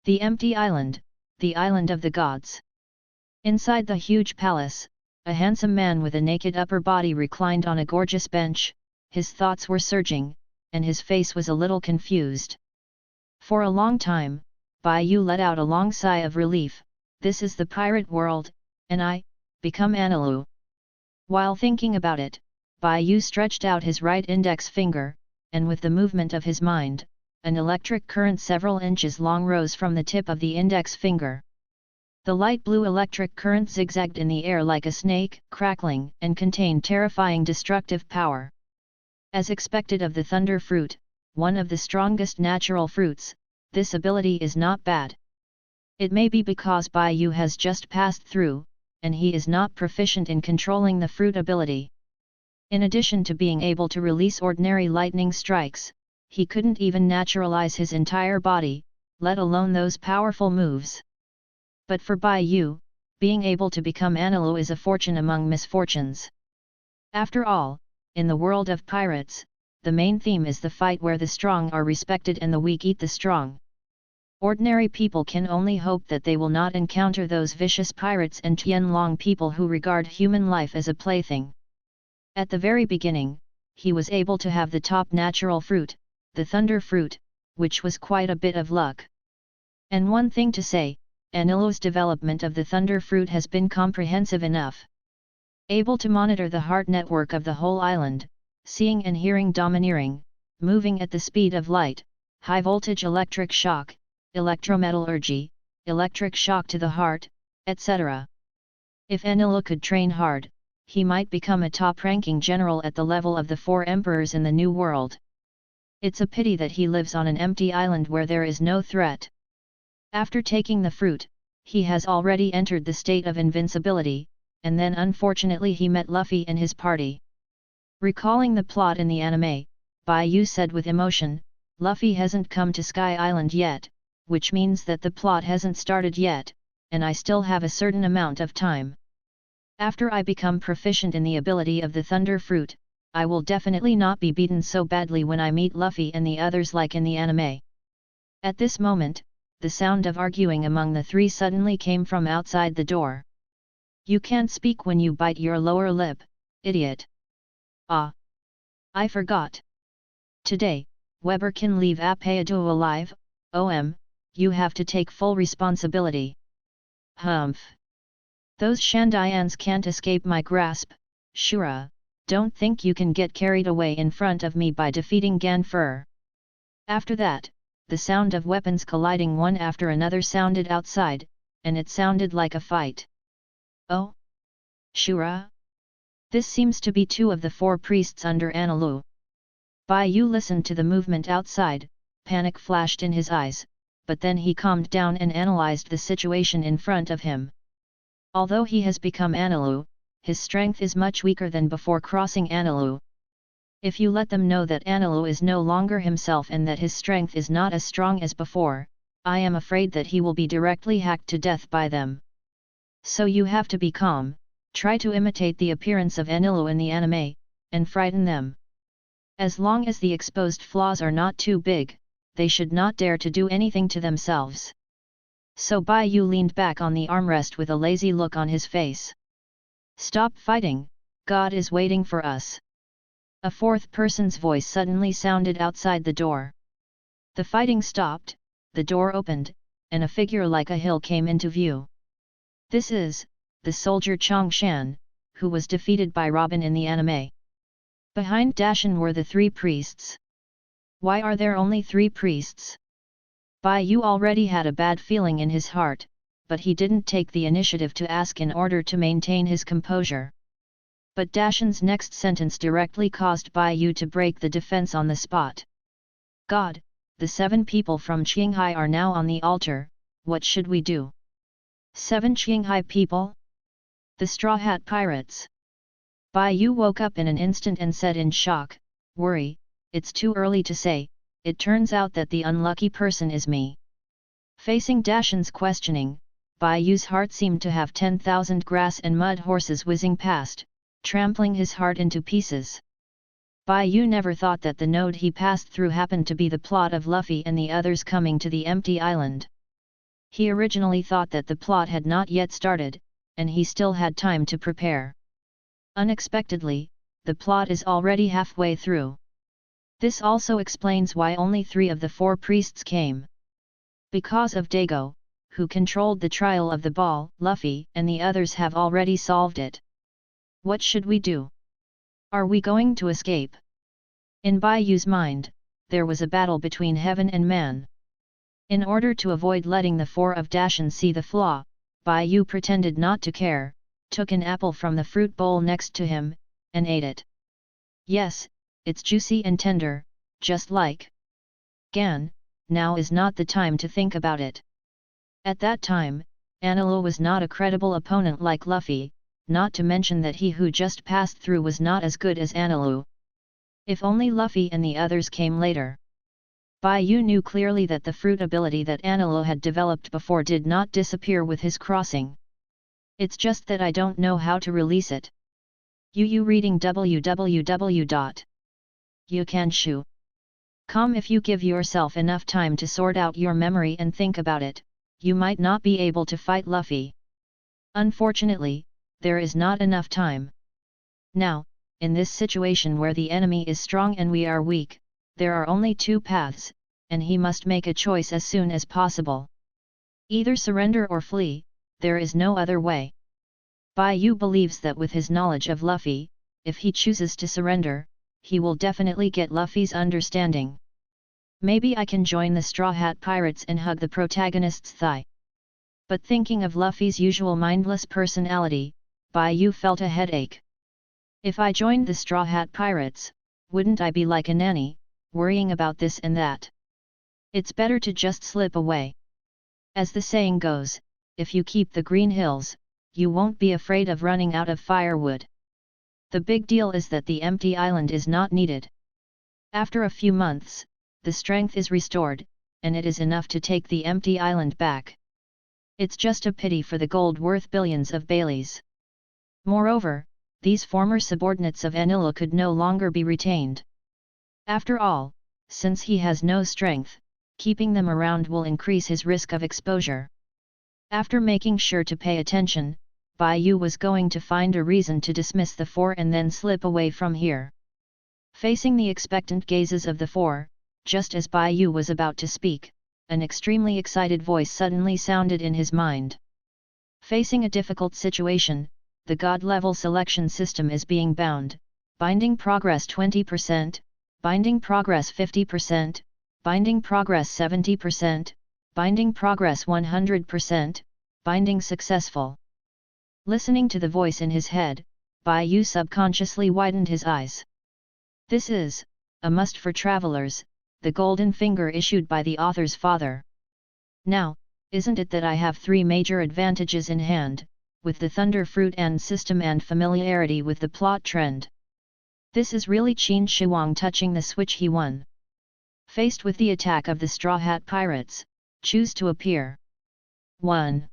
The empty island, the island of the gods. Inside the huge palace, a handsome man with a naked upper body reclined on a gorgeous bench. His thoughts were surging, and his face was a little confused. For a long time, Bai Yu let out a long sigh of relief. This is the pirate world, and I, become Anilu. While thinking about it, Bai Yu stretched out his right index finger, and with the movement of his mind, an electric current several inches long rose from the tip of the index finger. The light blue electric current zigzagged in the air like a snake, crackling, and contained terrifying destructive power. As expected of the thunder fruit, one of the strongest natural fruits, this ability is not bad. It may be because Bai Yu has just passed through, and he is not proficient in controlling the fruit ability. In addition to being able to release ordinary lightning strikes, he couldn't even naturalize his entire body, let alone those powerful moves. But for Bai Yu, being able to become Anilu is a fortune among misfortunes. After all, in the world of pirates, the main theme is the fight where the strong are respected and the weak eat the strong. Ordinary people can only hope that they will not encounter those vicious pirates and Tianlong people who regard human life as a plaything. At the very beginning, he was able to have the top natural fruit, the thunder fruit, which was quite a bit of luck. And one thing to say, Anilu's development of the thunder fruit has been comprehensive enough. Able to monitor the heart network of the whole island, seeing and hearing domineering, moving at the speed of light, high voltage electric shock, electrometallurgy, electric shock to the heart, etc. If Anilu could train hard, he might become a top-ranking general at the level of the 4 emperors in the New World. It's a pity that he lives on an empty island where there is no threat. After taking the fruit, he has already entered the state of invincibility, and then unfortunately he met Luffy and his party. Recalling the plot in the anime, Bai Yu said with emotion, "Luffy hasn't come to Sky Island yet, which means that the plot hasn't started yet, and I still have a certain amount of time. After I become proficient in the ability of the Thunder Fruit, I will definitely not be beaten so badly when I meet Luffy and the others like in the anime." At this moment, the sound of arguing among the three suddenly came from outside the door. "You can't speak when you bite your lower lip, idiot." "Ah! I forgot. Today, Weber can leave Apayadu alive, you have to take full responsibility." "Humph! Those Shandayans can't escape my grasp, Shura, don't think you can get carried away in front of me by defeating Ganfur." After that, the sound of weapons colliding one after another sounded outside, and it sounded like a fight. "Oh? Shura? This seems to be 2 of the 4 priests under Anilu." Bai Yu listened to the movement outside, panic flashed in his eyes, but then he calmed down and analyzed the situation in front of him. Although he has become Anilu, his strength is much weaker than before crossing Anilu. If you let them know that Anilu is no longer himself and that his strength is not as strong as before, I am afraid that he will be directly hacked to death by them. So you have to be calm, try to imitate the appearance of Anilu in the anime, and frighten them. As long as the exposed flaws are not too big, they should not dare to do anything to themselves. So Bai Yu leaned back on the armrest with a lazy look on his face. "Stop fighting, God is waiting for us." A 4th person's voice suddenly sounded outside the door. The fighting stopped, the door opened, and a figure like a hill came into view. This is the soldier Chang Shan, who was defeated by Robin in the anime. Behind Dashan were the 3 priests. Why are there only 3 priests? Bai Yu already had a bad feeling in his heart, but he didn't take the initiative to ask in order to maintain his composure. But Dashan's next sentence directly caused Bai Yu to break the defense on the spot. "God, the 7 people from Qinghai are now on the altar, what should we do?" "7 Qinghai people? The Straw Hat Pirates?" Bai Yu woke up in an instant and said in shock, "Worry, it's too early to say, it turns out that the unlucky person is me." Facing Dashan's questioning, Bai Yu's heart seemed to have 10,000 grass and mud horses whizzing past, trampling his heart into pieces. Bai Yu never thought that the node he passed through happened to be the plot of Luffy and the others coming to the empty island. He originally thought that the plot had not yet started, and he still had time to prepare. Unexpectedly, the plot is already halfway through. This also explains why only 3 of the 4 priests came. Because of Dago, who controlled the trial of the ball, Luffy and the others have already solved it. What should we do? Are we going to escape? In Baiyu's mind, there was a battle between heaven and man. In order to avoid letting the 4 of Dashan see the flaw, Baiyu pretended not to care, took an apple from the fruit bowl next to him, and ate it. Yes, it's juicy and tender, just like Gan. Now is not the time to think about it. At that time, Anilo was not a credible opponent like Luffy, not to mention that he who just passed through was not as good as Anilo. If only Luffy and the others came later. Baiyu knew clearly that the fruit ability that Anilo had developed before did not disappear with his crossing. It's just that I don't know how to release it. You reading www.youcanshu.com. If you give yourself enough time to sort out your memory and think about it, you might not be able to fight Luffy. Unfortunately, there is not enough time. Now, in this situation where the enemy is strong and we are weak, there are only 2 paths, and he must make a choice as soon as possible. Either surrender or flee, there is no other way. Baiyu believes that with his knowledge of Luffy, if he chooses to surrender, he will definitely get Luffy's understanding. Maybe I can join the Straw Hat Pirates and hug the protagonist's thigh. But thinking of Luffy's usual mindless personality, Baiyu felt a headache. If I joined the Straw Hat Pirates, wouldn't I be like a nanny, worrying about this and that? It's better to just slip away. As the saying goes, if you keep the green hills, you won't be afraid of running out of firewood. The big deal is that the empty island is not needed. After a few months, the strength is restored, and it is enough to take the empty island back. It's just a pity for the gold worth billions of Baileys. Moreover, these former subordinates of Anilo could no longer be retained. After all, since he has no strength, keeping them around will increase his risk of exposure. After making sure to pay attention, Baiyu was going to find a reason to dismiss the 4 and then slip away from here. Facing the expectant gazes of the 4, just as Baiyu was about to speak, an extremely excited voice suddenly sounded in his mind. Facing a difficult situation, the God-level selection system is being bound, binding progress 20%, binding progress 50%, binding progress 70%, binding progress 100%, binding successful. Listening to the voice in his head, Baiyu subconsciously widened his eyes. This is a must for travelers, the golden finger issued by the author's father. Now, isn't it that I have 3 major advantages in hand, with the Thunder Fruit and system and familiarity with the plot trend? This is really Qin Shi Huang touching the switch he won. Faced with the attack of the Straw Hat Pirates, choose to appear. 1.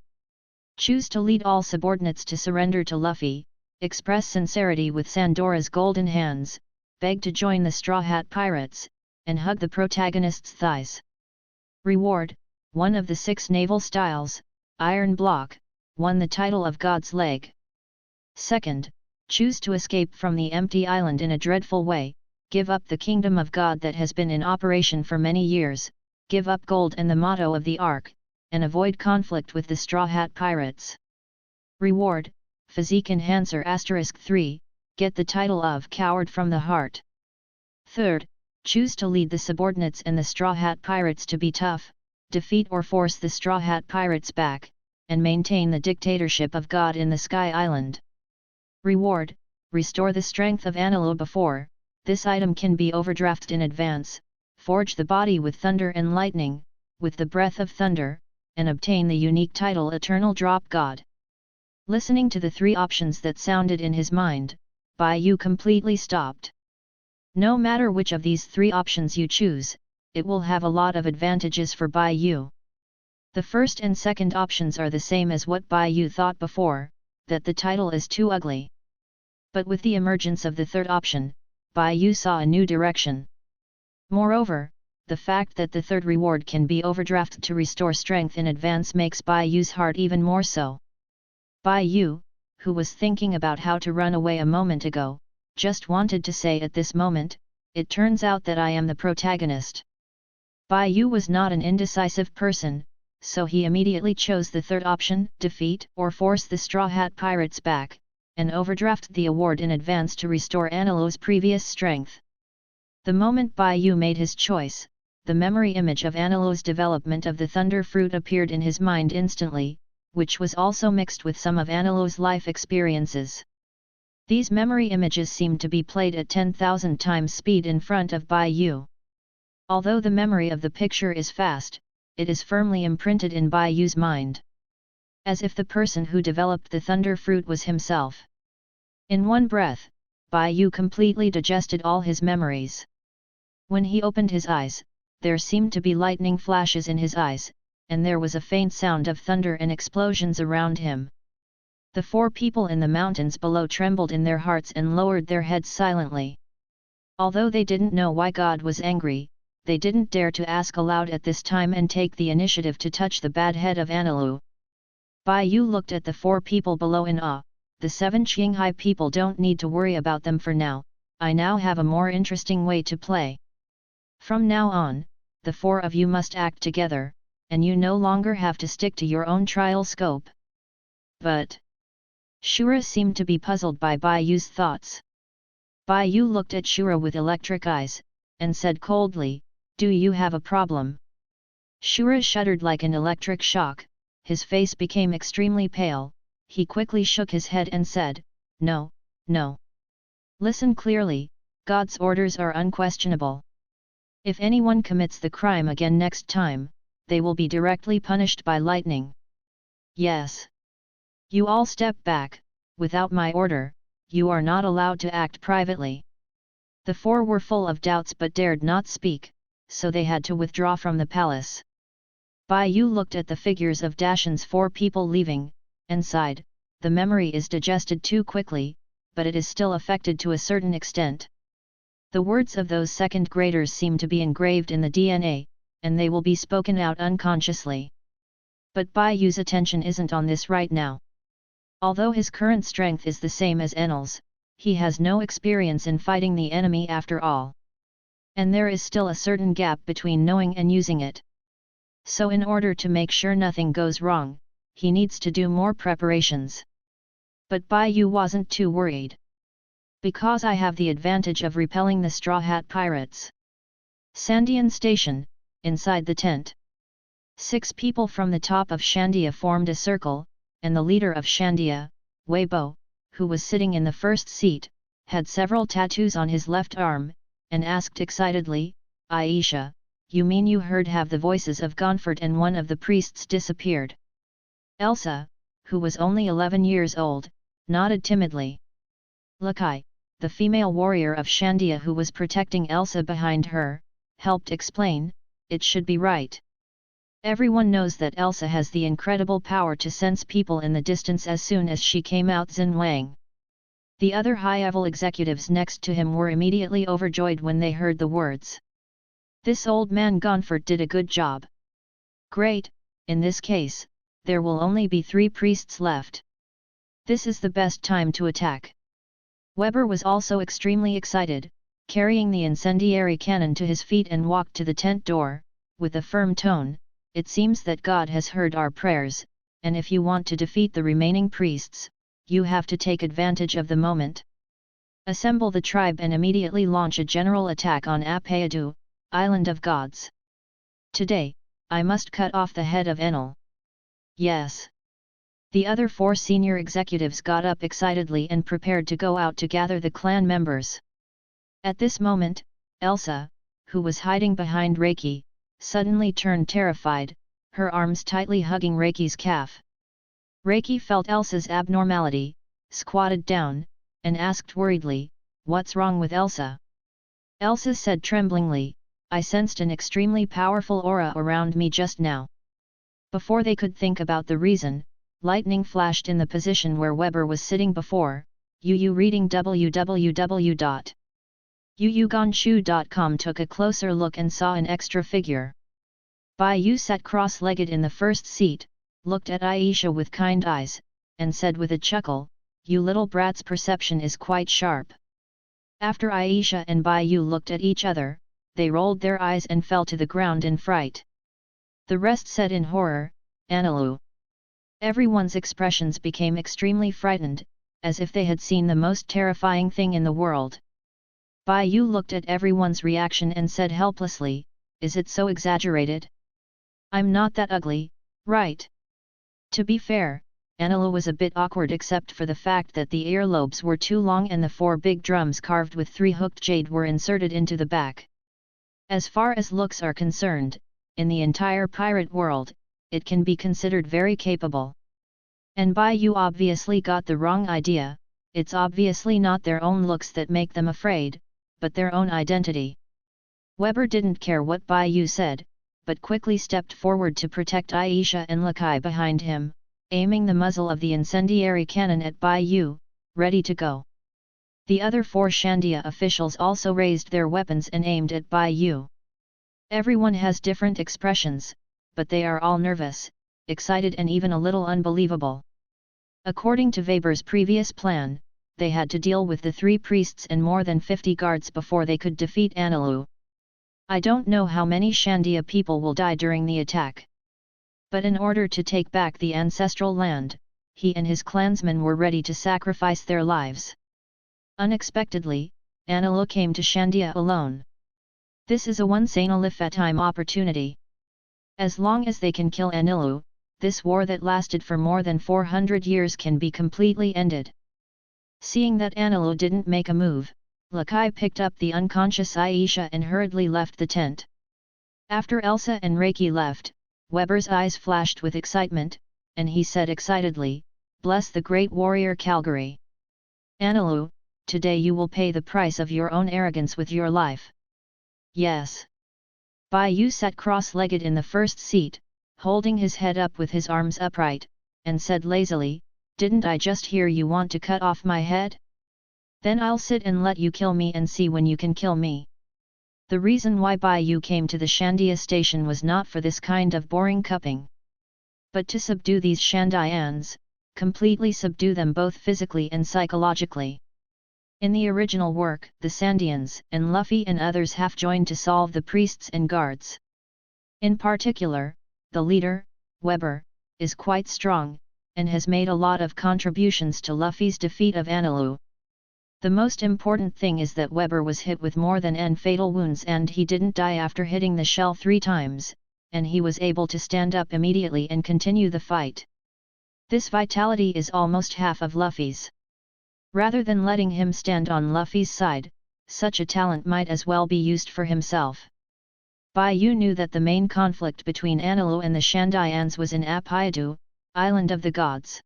Choose to lead all subordinates to surrender to Luffy, express sincerity with Sandora's golden hands, beg to join the Straw Hat Pirates, and hug the protagonist's thighs. Reward: 1 of the 6 naval styles, Iron Block, won the title of God's Leg. 2nd, choose to escape from the empty island in a dreadful way, give up the kingdom of God that has been in operation for many years, give up gold and the motto of the Ark, and avoid conflict with the Straw Hat Pirates. Reward: Physique Enhancer *3, get the title of Coward from the Heart. 3rd, choose to lead the subordinates and the Straw Hat Pirates to be tough, defeat or force the Straw Hat Pirates back, and maintain the dictatorship of God in the Sky Island. Reward: restore the strength of Anilo before. This item can be overdrafted in advance, forge the body with thunder and lightning, with the breath of thunder, and obtain the unique title Eternal Drop God. Listening to the 3 options that sounded in his mind, Baiyu completely stopped. No matter which of these 3 options you choose, it will have a lot of advantages for Baiyu. The first and second options are the same as what Baiyu thought before, that the title is too ugly. But with the emergence of the third option, Baiyu saw a new direction. Moreover, the fact that the third reward can be overdrafted to restore strength in advance makes Bai Yu's heart even more so. Bai Yu, who was thinking about how to run away a moment ago, just wanted to say at this moment, it turns out that I am the protagonist. Bai Yu was not an indecisive person, so he immediately chose the third option, defeat or force the Straw Hat Pirates back, and overdraft the award in advance to restore Anilo's previous strength. The moment Bai Yu made his choice, the memory image of Anilo's development of the Thunder Fruit appeared in his mind instantly, which was also mixed with some of Anilo's life experiences. These memory images seemed to be played at 10,000 times speed in front of Bai Yu. Although the memory of the picture is fast, it is firmly imprinted in Bai Yu's mind. As if the person who developed the Thunder Fruit was himself. In one breath, Bai Yu completely digested all his memories. When he opened his eyes, there seemed to be lightning flashes in his eyes, and there was a faint sound of thunder and explosions around him. The four people in the mountains below trembled in their hearts and lowered their heads silently. Although they didn't know why God was angry, they didn't dare to ask aloud at this time and take the initiative to touch the bad head of Anilu. Bai Yu looked at the four people below in awe. The 7 Qinghai people don't need to worry about them for now, I now have a more interesting way to play. From now on, the four of you must act together, and you no longer have to stick to your own trial scope. But Shura seemed to be puzzled by Bai Yu's thoughts. Bai Yu looked at Shura with electric eyes, and said coldly, "Do you have a problem?" Shura shuddered like an electric shock, his face became extremely pale, he quickly shook his head and said, "No, no. Listen clearly, God's orders are unquestionable. If anyone commits the crime again next time, they will be directly punished by lightning. Yes. You all step back, without my order, you are not allowed to act privately." The four were full of doubts but dared not speak, so they had to withdraw from the palace. Bai Yu looked at the figures of Dashan's 4 people leaving, and sighed, the memory is digested too quickly, but it is still affected to a certain extent. The words of those second graders seem to be engraved in the DNA, and they will be spoken out unconsciously. But Bai Yu's attention isn't on this right now. Although his current strength is the same as Enel's, he has no experience in fighting the enemy after all. And there is still a certain gap between knowing and using it. So in order to make sure nothing goes wrong, he needs to do more preparations. But Bai Yu wasn't too worried. Because I have the advantage of repelling the Straw Hat Pirates. Sandian Station, inside the tent. 6 people from the top of Shandia formed a circle, and the leader of Shandia, Weibo, who was sitting in the first seat, had several tattoos on his left arm, and asked excitedly, "Aisha, you mean you heard have the voices of Gonfort and one of the priests disappeared?" Elsa, who was only 11 years old, nodded timidly. Lakai, the female warrior of Shandia who was protecting Elsa behind her, helped explain, "It should be right. Everyone knows that Elsa has the incredible power to sense people in the distance as soon as she came out Xin Wang." The other high-level executives next to him were immediately overjoyed when they heard the words. This old man Gonfort did a good job. Great, in this case, there will only be 3 priests left. This is the best time to attack. Weber was also extremely excited, carrying the incendiary cannon to his feet and walked to the tent door, with a firm tone, "It seems that God has heard our prayers, and if you want to defeat the remaining priests, you have to take advantage of the moment. Assemble the tribe and immediately launch a general attack on Apayadu, Island of Gods. Today, I must cut off the head of Enel." Yes. The other 4 senior executives got up excitedly and prepared to go out to gather the clan members. At this moment, Elsa, who was hiding behind Reiki, suddenly turned terrified, her arms tightly hugging Reiki's calf. Reiki felt Elsa's abnormality, squatted down, and asked worriedly, "What's wrong with Elsa?" Elsa said tremblingly, "I sensed an extremely powerful aura around me just now." Before they could think about the reason, lightning flashed in the position where Weber was sitting before. Reading www. Yuyuganshu.com took a closer look and saw an extra figure. Bai Yu sat cross-legged in the first seat, looked at Aisha with kind eyes, and said with a chuckle, "You little brat's perception is quite sharp." After Aisha and Bai Yu looked at each other, they rolled their eyes and fell to the ground in fright. The rest said in horror, "Analu." Everyone's expressions became extremely frightened, as if they had seen the most terrifying thing in the world. Bai Yu looked at everyone's reaction and said helplessly, "Is it so exaggerated? I'm not that ugly, right?" To be fair, Analu was a bit awkward except for the fact that the earlobes were too long and the 4 big drums carved with 3 hooked jade were inserted into the back. As far as looks are concerned, in the entire pirate world, it can be considered very capable. And Bai Yu obviously got the wrong idea. It's obviously not their own looks that make them afraid, but their own identity. Weber didn't care what Bai Yu said, but quickly stepped forward to protect Aisha and Lakai behind him, aiming the muzzle of the incendiary cannon at Bai Yu, ready to go. The other 4 Shandia officials also raised their weapons and aimed at Bai Yu. Everyone has different expressions, but they are all nervous, excited and even a little unbelievable. According to Weber's previous plan, they had to deal with the 3 priests and more than 50 guards before they could defeat Analu. I don't know how many Shandia people will die during the attack. But in order to take back the ancestral land, he and his clansmen were ready to sacrifice their lives. Unexpectedly, Analu came to Shandia alone. This is a once-in-a-lifetime opportunity. As long as they can kill Analu, this war that lasted for more than 400 years can be completely ended. Seeing that Analu didn't make a move, Lakai picked up the unconscious Aisha and hurriedly left the tent. After Elsa and Reiki left, Weber's eyes flashed with excitement, and he said excitedly, "Bless the great warrior Calgary. Analu, today you will pay the price of your own arrogance with your life." "Yes." Bai Yu sat cross-legged in the first seat, holding his head up with his arms upright, and said lazily, "Didn't I just hear you want to cut off my head? Then I'll sit and let you kill me and see when you can kill me." The reason why Bai Yu came to the Shandia station was not for this kind of boring cupping, but to subdue these Shandians, completely subdue them both physically and psychologically. In the original work, the Sandians and Luffy and others have joined to solve the priests and guards. In particular, the leader, Weber, is quite strong, and has made a lot of contributions to Luffy's defeat of Analu. The most important thing is that Weber was hit with more than N fatal wounds and he didn't die after hitting the shell 3 times, and he was able to stand up immediately and continue the fight. This vitality is almost half of Luffy's. Rather than letting him stand on Luffy's side, such a talent might as well be used for himself. Bai Yu knew that the main conflict between Analu and the Shandians was in Apayadu, Island of the Gods.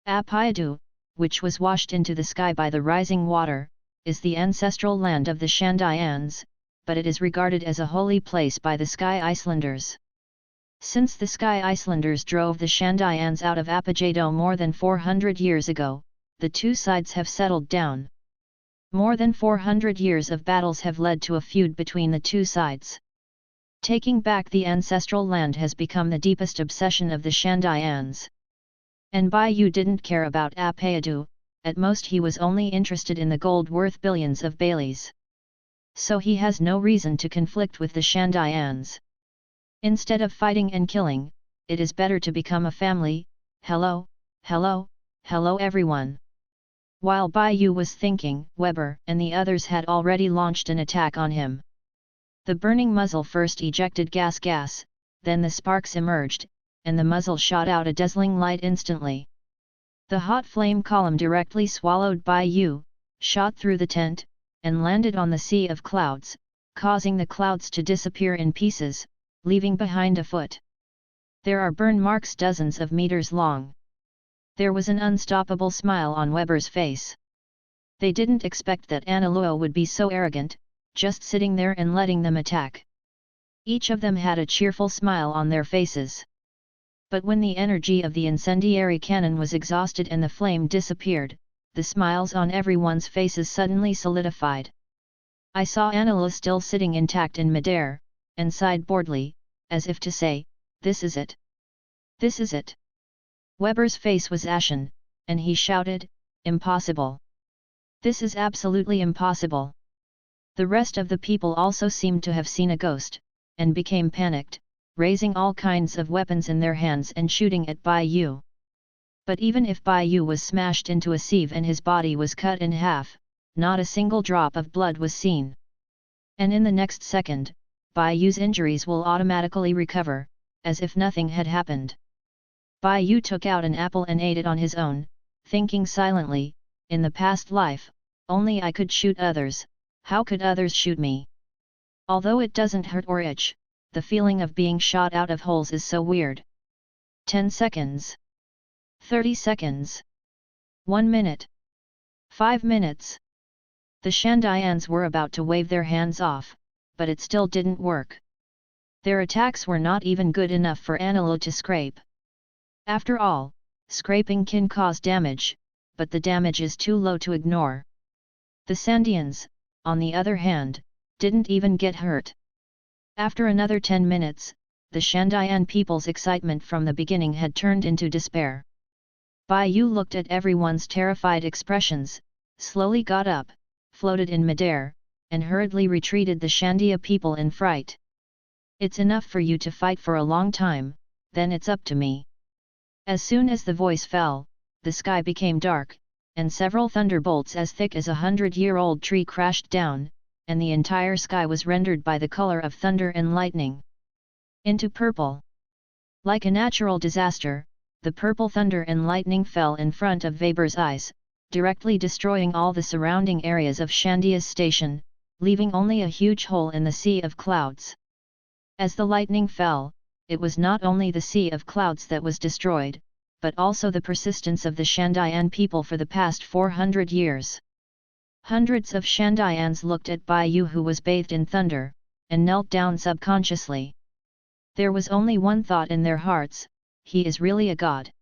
Apayadu, which was washed into the sky by the rising water, is the ancestral land of the Shandians, but it is regarded as a holy place by the Sky Icelanders. Since the Sky Icelanders drove the Shandians out of Apayadu more than 400 years ago, the two sides have settled down. More than 400 years of battles have led to a feud between the two sides. Taking back the ancestral land has become the deepest obsession of the Shandians. And Bai Yu didn't care about Apayadu, at most he was only interested in the gold worth billions of Baileys. So he has no reason to conflict with the Shandians. Instead of fighting and killing, it is better to become a family. Hello, hello, hello everyone. While Bai Yu was thinking, Weber and the others had already launched an attack on him. The burning muzzle first ejected gas, then the sparks emerged, and the muzzle shot out a dazzling light instantly. The hot flame column directly swallowed Bai Yu, shot through the tent, and landed on the sea of clouds, causing the clouds to disappear in pieces, leaving behind a foot. There are burn marks dozens of meters long. There was an unstoppable smile on Weber's face. They didn't expect that Analu would be so arrogant, just sitting there and letting them attack. Each of them had a cheerful smile on their faces. But when the energy of the incendiary cannon was exhausted and the flame disappeared, the smiles on everyone's faces suddenly solidified. I saw Anila still sitting intact in midair, and sighed boredly, as if to say, "This is it. This is it." Weber's face was ashen, and he shouted, "Impossible. This is absolutely impossible." The rest of the people also seemed to have seen a ghost, and became panicked, raising all kinds of weapons in their hands and shooting at Bai Yu. But even if Bai Yu was smashed into a sieve and his body was cut in half, not a single drop of blood was seen. And in the next second, Bai Yu's injuries will automatically recover, as if nothing had happened. Bai Yu took out an apple and ate it on his own, thinking silently, in the past life, only I could shoot others, how could others shoot me? Although it doesn't hurt or itch, the feeling of being shot out of holes is so weird. 10 seconds. 30 seconds. 1 minute. 5 minutes. The Shandayans were about to wave their hands off, but it still didn't work. Their attacks were not even good enough for Anilo to scrape. After all, scraping can cause damage, but the damage is too low to ignore. The Sandians, on the other hand, didn't even get hurt. After another 10 minutes, the Shandayan people's excitement from the beginning had turned into despair. Bai Yu looked at everyone's terrified expressions, slowly got up, floated in midair, and hurriedly retreated the Shandia people in fright. "It's enough for you to fight for a long time, then it's up to me." As soon as the voice fell, the sky became dark, and several thunderbolts as thick as a 100-year-old tree crashed down, and the entire sky was rendered by the color of thunder and lightning into purple. Like a natural disaster, the purple thunder and lightning fell in front of Weber's eyes, directly destroying all the surrounding areas of Shandia's station, leaving only a huge hole in the sea of clouds. As the lightning fell, it was not only the sea of clouds that was destroyed, but also the persistence of the Shandayan people for the past 400 years. Hundreds of Shandayans looked at Bai Yu, who was bathed in thunder, and knelt down subconsciously. There was only one thought in their hearts: he is really a god.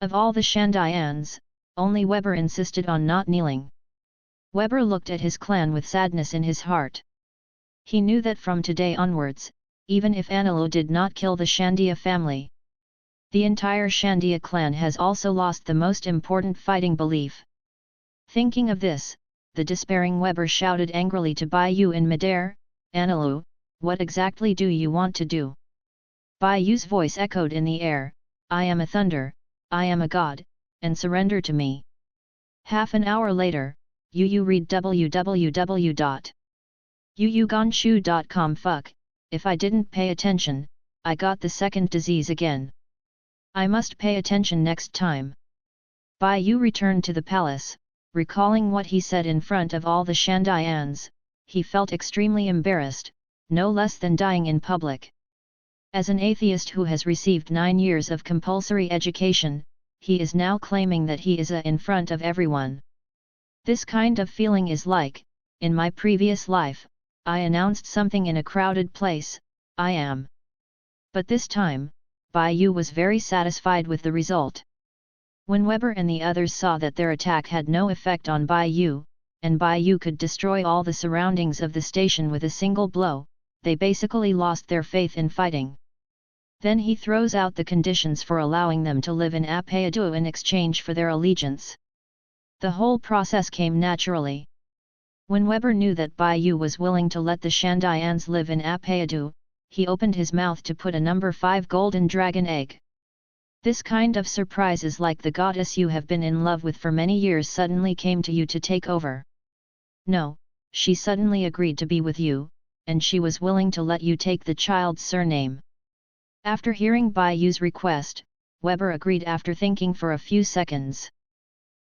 Of all the Shandayans, only Weber insisted on not kneeling. Weber looked at his clan with sadness in his heart. He knew that from today onwards, even if Anilo did not kill the Shandia family, the entire Shandia clan has also lost the most important fighting belief. Thinking of this, the despairing Weber shouted angrily to Bai Yu in midair, "Anilo, what exactly do you want to do?" Bai Yu's voice echoed in the air, "I am a thunder, I am a god, and surrender to me." Half an hour later, Yu read www.yuyuganshu.com. Fuck, if I didn't pay attention, I got the second disease again. I must pay attention next time. Bai Yu returned to the palace, recalling what he said in front of all the Shandayans. He felt extremely embarrassed, no less than dying in public. As an atheist who has received 9 years of compulsory education, he is now claiming that he is a in front of everyone. This kind of feeling is like, in my previous life, I announced something in a crowded place, I am. But this time, Bai Yu was very satisfied with the result. When Weber and the others saw that their attack had no effect on Bai Yu, and Bai Yu could destroy all the surroundings of the station with a single blow, they basically lost their faith in fighting. Then he throws out the conditions for allowing them to live in Apayadu in exchange for their allegiance. The whole process came naturally. When Weber knew that Bai Yu was willing to let the Shandayans live in Apayadu, he opened his mouth to put a number 5 golden dragon egg. This kind of surprise is like the goddess you have been in love with for many years suddenly came to you to take over. No, she suddenly agreed to be with you, and she was willing to let you take the child's surname. After hearing Bai Yu's request, Weber agreed after thinking for a few seconds.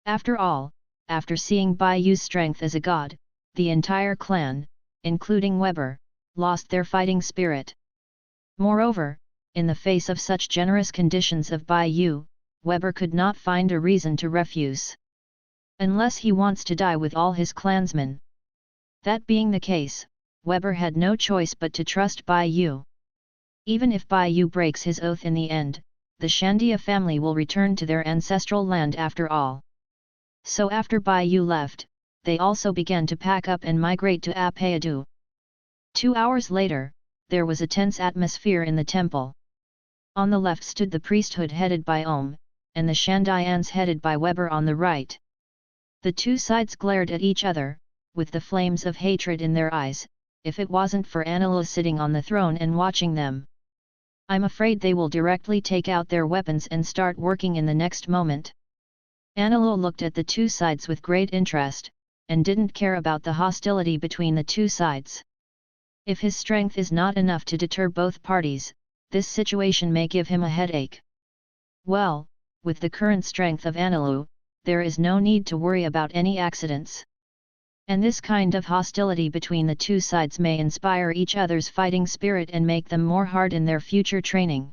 After all, after seeing Bai Yu's strength as a god, the entire clan, including Weber, lost their fighting spirit. Moreover, in the face of such generous conditions of Bai Yu, Weber could not find a reason to refuse. Unless he wants to die with all his clansmen. That being the case, Weber had no choice but to trust Bai Yu. Even if Bai Yu breaks his oath in the end, the Shandia family will return to their ancestral land after all. So after Bai Yu left, they also began to pack up and migrate to Apayadu. 2 hours later, there was a tense atmosphere in the temple. On the left stood the priesthood headed by Om, and the Shandayans headed by Weber on the right. The two sides glared at each other, with the flames of hatred in their eyes, if it wasn't for Anila sitting on the throne and watching them. I'm afraid they will directly take out their weapons and start working in the next moment. Anila looked at the two sides with great interest, and didn't care about the hostility between the two sides. If his strength is not enough to deter both parties, this situation may give him a headache. Well, with the current strength of Anilu, there is no need to worry about any accidents. And this kind of hostility between the two sides may inspire each other's fighting spirit and make them more hard in their future training.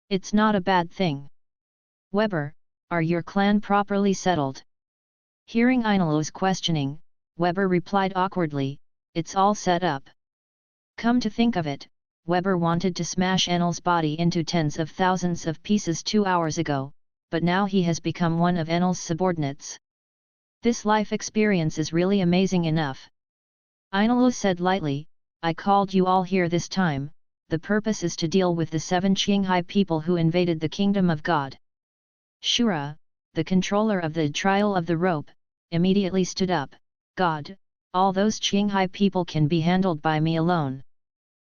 It's not a bad thing. Weber, are your clan properly settled? Hearing Anilu's questioning, Weber replied awkwardly, it's all set up. Come to think of it, Weber wanted to smash Anil's body into tens of thousands of pieces 2 hours ago, but now he has become one of Anil's subordinates. This life experience is really amazing enough. Anilu said lightly, I called you all here this time, the purpose is to deal with the 7 Qinghai people who invaded the kingdom of God. Shura, the controller of the trial of the rope, immediately stood up, God, all those Qinghai people can be handled by me alone.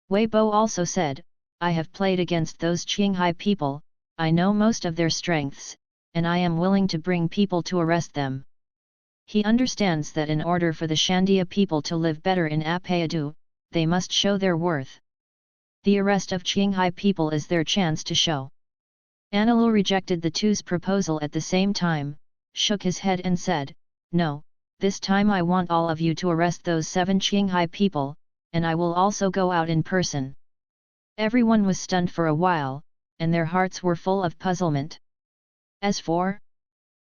Wei Bo also said, I have played against those Qinghai people, I know most of their strengths, and I am willing to bring people to arrest them. He understands that in order for the Shandia people to live better in Apayadu, they must show their worth. The arrest of Qinghai people is their chance to show. Anilu rejected the two's proposal at the same time, shook his head and said, no, this time I want all of you to arrest those 7 Qinghai people, and I will also go out in person. Everyone was stunned for a while, and their hearts were full of puzzlement. As for,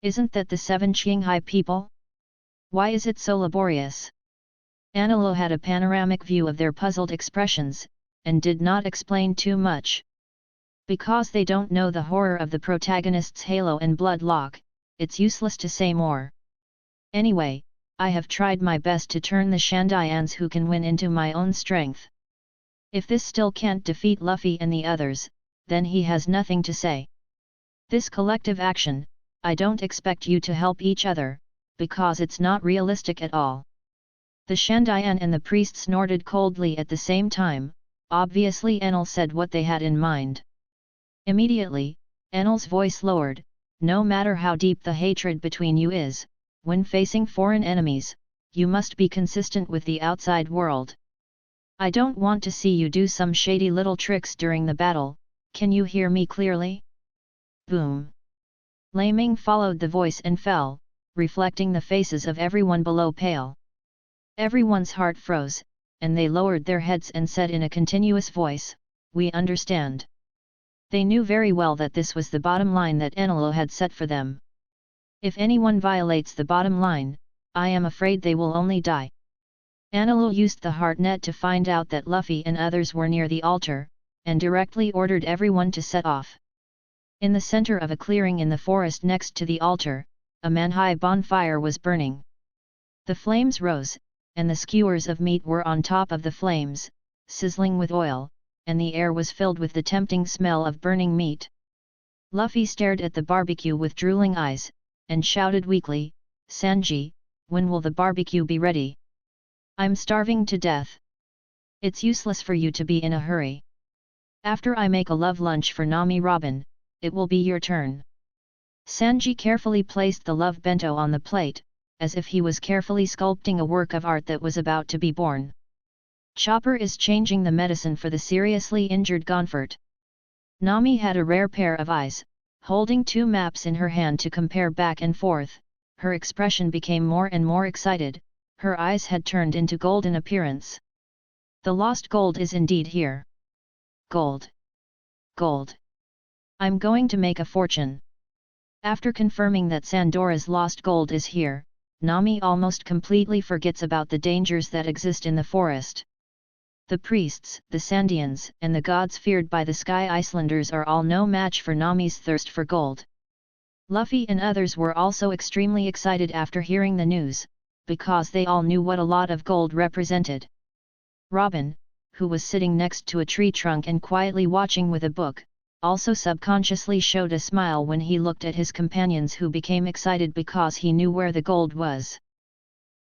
isn't that the 7 Qinghai people? Why is it so laborious? Anilu had a panoramic view of their puzzled expressions, and did not explain too much. Because they don't know the horror of the protagonist's halo and blood lock, it's useless to say more. Anyway, I have tried my best to turn the Shandayans who can win into my own strength. If this still can't defeat Luffy and the others, then he has nothing to say. This collective action, I don't expect you to help each other, because it's not realistic at all. The Shandayan and the priest snorted coldly at the same time, obviously Enel said what they had in mind. Immediately, Enel's voice lowered, no matter how deep the hatred between you is, when facing foreign enemies, you must be consistent with the outside world. I don't want to see you do some shady little tricks during the battle, can you hear me clearly? Boom! Laming followed the voice and fell, reflecting the faces of everyone below pale. Everyone's heart froze, and they lowered their heads and said in a continuous voice, we understand. They knew very well that this was the bottom line that Enelo had set for them. If anyone violates the bottom line, I am afraid they will only die. Anilo used the heart net to find out that Luffy and others were near the altar, and directly ordered everyone to set off. In the center of a clearing in the forest next to the altar, a man-high bonfire was burning. The flames rose, and the skewers of meat were on top of the flames, sizzling with oil, and the air was filled with the tempting smell of burning meat. Luffy stared at the barbecue with drooling eyes, and shouted weakly, Sanji, when will the barbecue be ready? I'm starving to death. It's useless for you to be in a hurry. After I make a love lunch for Nami Robin, it will be your turn. Sanji carefully placed the love bento on the plate, as if he was carefully sculpting a work of art that was about to be born. Chopper is changing the medicine for the seriously injured Gonfort. Nami had a rare pair of eyes, holding 2 maps in her hand to compare back and forth. Her expression became more and more excited, her eyes had turned into golden appearance. The lost gold is indeed here. Gold! Gold! I'm going to make a fortune. After confirming that Sandora's lost gold is here, Nami almost completely forgets about the dangers that exist in the forest. The priests, the Sandians, and the gods feared by the Sky Icelanders are all no match for Nami's thirst for gold. Luffy and others were also extremely excited after hearing the news, because they all knew what a lot of gold represented. Robin, who was sitting next to a tree trunk and quietly watching with a book, also subconsciously showed a smile when he looked at his companions, who became excited because he knew where the gold was.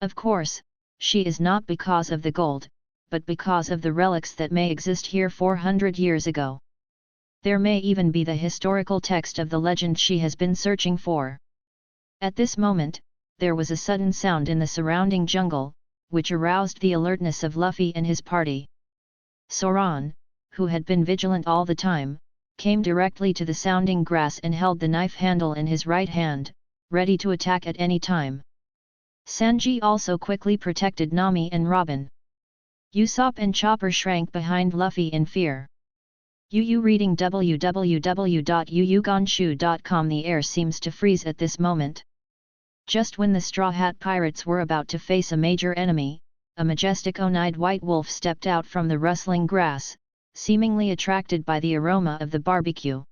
Of course, she is not because of the gold, but because of the relics that may exist here 400 years ago. There may even be the historical text of the legend she has been searching for. At this moment, there was a sudden sound in the surrounding jungle, which aroused the alertness of Luffy and his party. Sauron, who had been vigilant all the time, came directly to the sounding grass and held the knife handle in his right hand, ready to attack at any time. Sanji also quickly protected Nami and Robin. Usopp and Chopper shrank behind Luffy in fear. Yu reading www.yuyuganshu.com. The air seems to freeze at this moment. Just when the Straw Hat Pirates were about to face a major enemy, a majestic one-eyed white wolf stepped out from the rustling grass, seemingly attracted by the aroma of the barbecue.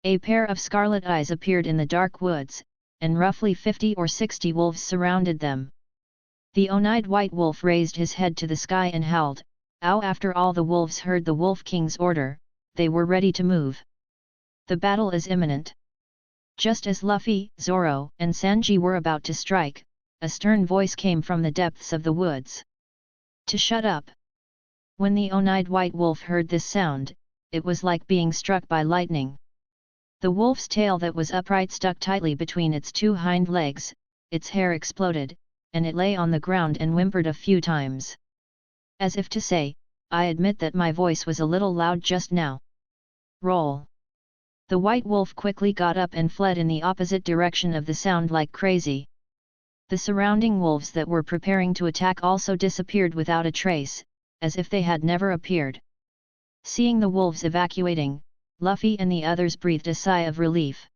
A pair of scarlet eyes appeared in the dark woods, and roughly 50 or 60 wolves surrounded them. The one-eyed white wolf raised his head to the sky and howled, "Ow!" After all the wolves heard the Wolf King's order, they were ready to move. The battle is imminent. Just as Luffy, Zoro, and Sanji were about to strike, a stern voice came from the depths of the woods. To shut up! When the one-eyed white wolf heard this sound, it was like being struck by lightning. The wolf's tail that was upright stuck tightly between its two hind legs, its hair exploded, and it lay on the ground and whimpered a few times. As if to say, "I admit that my voice was a little loud just now." Roll! The white wolf quickly got up and fled in the opposite direction of the sound like crazy. The surrounding wolves that were preparing to attack also disappeared without a trace, as if they had never appeared. Seeing the wolves evacuating, Luffy and the others breathed a sigh of relief.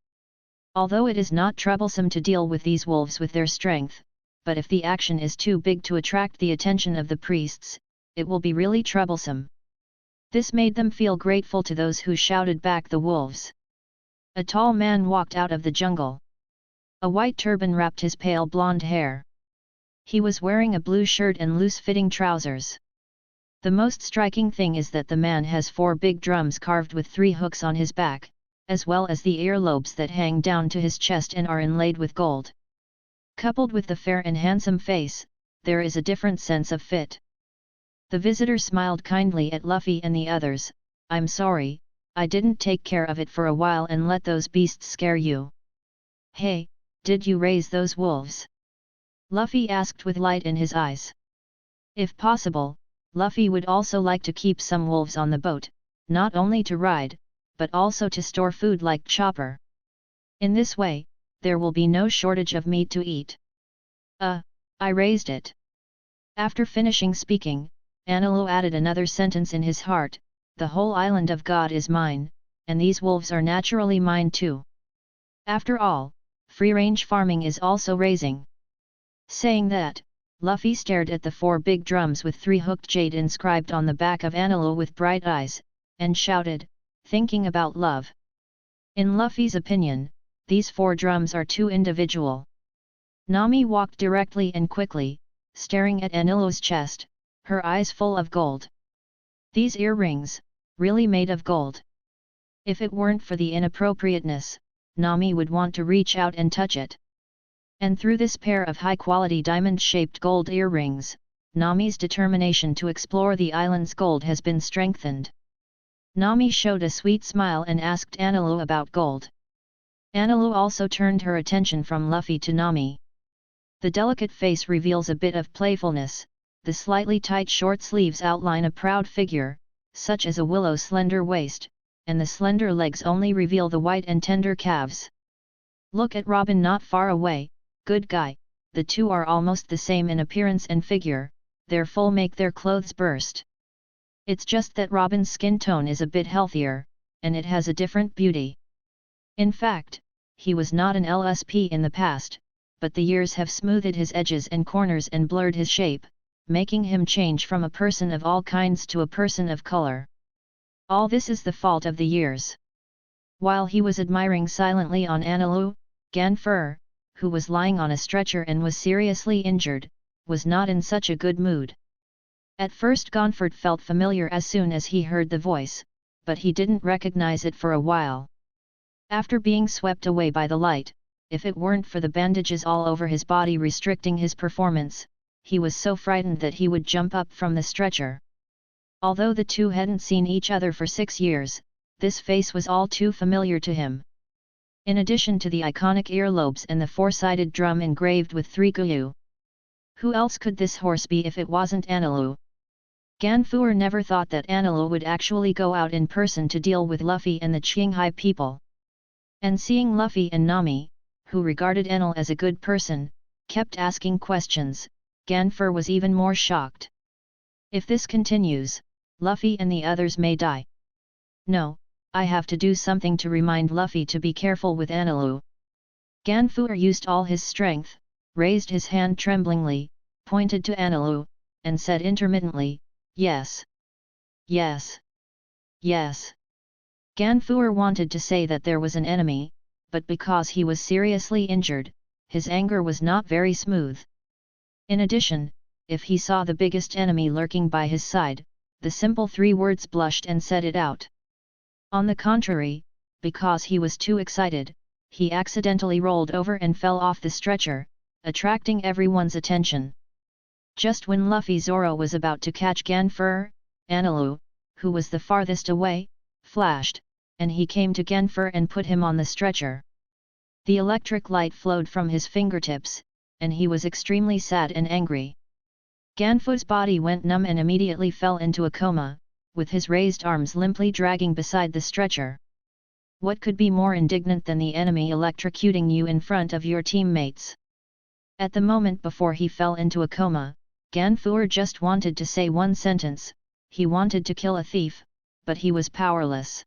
Although it is not troublesome to deal with these wolves with their strength, but if the action is too big to attract the attention of the priests, it will be really troublesome. This made them feel grateful to those who shouted back the wolves. A tall man walked out of the jungle. A white turban wrapped his pale blonde hair. He was wearing a blue shirt and loose-fitting trousers. The most striking thing is that the man has 4 big drums carved with 3 hooks on his back, as well as the earlobes that hang down to his chest and are inlaid with gold. Coupled with the fair and handsome face, there is a different sense of fit. The visitor smiled kindly at Luffy and the others. "I'm sorry, I didn't take care of it for a while and let those beasts scare you." "Hey, did you raise those wolves?" Luffy asked with light in his eyes. If possible, Luffy would also like to keep some wolves on the boat, not only to ride, but also to store food like Chopper. In this way, there will be no shortage of meat to eat. I raised it." After finishing speaking, Anilu added another sentence in his heart, "The whole island of God is mine, and these wolves are naturally mine too. After all, free-range farming is also raising." Saying that, Luffy stared at the 4 big drums with 3 hooked jade inscribed on the back of Anilu with bright eyes, and shouted, "Thinking about love." In Luffy's opinion, these 4 drums are too individual. Nami walked directly and quickly, staring at Anilu's chest, her eyes full of gold. These earrings, really made of gold. If it weren't for the inappropriateness, Nami would want to reach out and touch it. And through this pair of high-quality diamond-shaped gold earrings, Nami's determination to explore the island's gold has been strengthened. Nami showed a sweet smile and asked Anilu about gold. Anilu also turned her attention from Luffy to Nami. The delicate face reveals a bit of playfulness, the slightly tight short sleeves outline a proud figure, such as a willow's slender waist, and the slender legs only reveal the white and tender calves. Look at Robin not far away, good guy, the two are almost the same in appearance and figure, their full make their clothes burst. It's just that Robin's skin tone is a bit healthier, and it has a different beauty. In fact, he was not an LSP in the past, but the years have smoothed his edges and corners and blurred his shape, making him change from a person of all kinds to a person of color. All this is the fault of the years. While he was admiring silently on Anilu, Ganfur, who was lying on a stretcher and was seriously injured, was not in such a good mood. At first Gonford felt familiar as soon as he heard the voice, but he didn't recognize it for a while. After being swept away by the light, if it weren't for the bandages all over his body restricting his performance, he was so frightened that he would jump up from the stretcher. Although the two hadn't seen each other for 6 years, this face was all too familiar to him. In addition to the iconic earlobes and the four-sided drum engraved with 3 guyu. Who else could this horse be if it wasn't Anilu? Ganfuer never thought that Anilu would actually go out in person to deal with Luffy and the Qinghai people. And seeing Luffy and Nami, who regarded Enel as a good person, kept asking questions, Ganfuer was even more shocked. If this continues, Luffy and the others may die. No, I have to do something to remind Luffy to be careful with Anilu. Ganfuer used all his strength, raised his hand tremblingly, pointed to Anilu, and said intermittently, "Yes. Yes. Yes." Ganfuer wanted to say that there was an enemy, but because he was seriously injured, his anger was not very smooth. In addition, if he saw the biggest enemy lurking by his side, the simple 3 words blushed and said it out. On the contrary, because he was too excited, he accidentally rolled over and fell off the stretcher, attracting everyone's attention. Just when Luffy Zoro was about to catch Ganfuer, Anilu, who was the farthest away, flashed, and he came to Ganfuer and put him on the stretcher. The electric light flowed from his fingertips, and he was extremely sad and angry. Ganfu's body went numb and immediately fell into a coma, with his raised arms limply dragging beside the stretcher. What could be more indignant than the enemy electrocuting you in front of your teammates? At the moment before he fell into a coma, Ganfuer just wanted to say one sentence: he wanted to kill a thief, but he was powerless.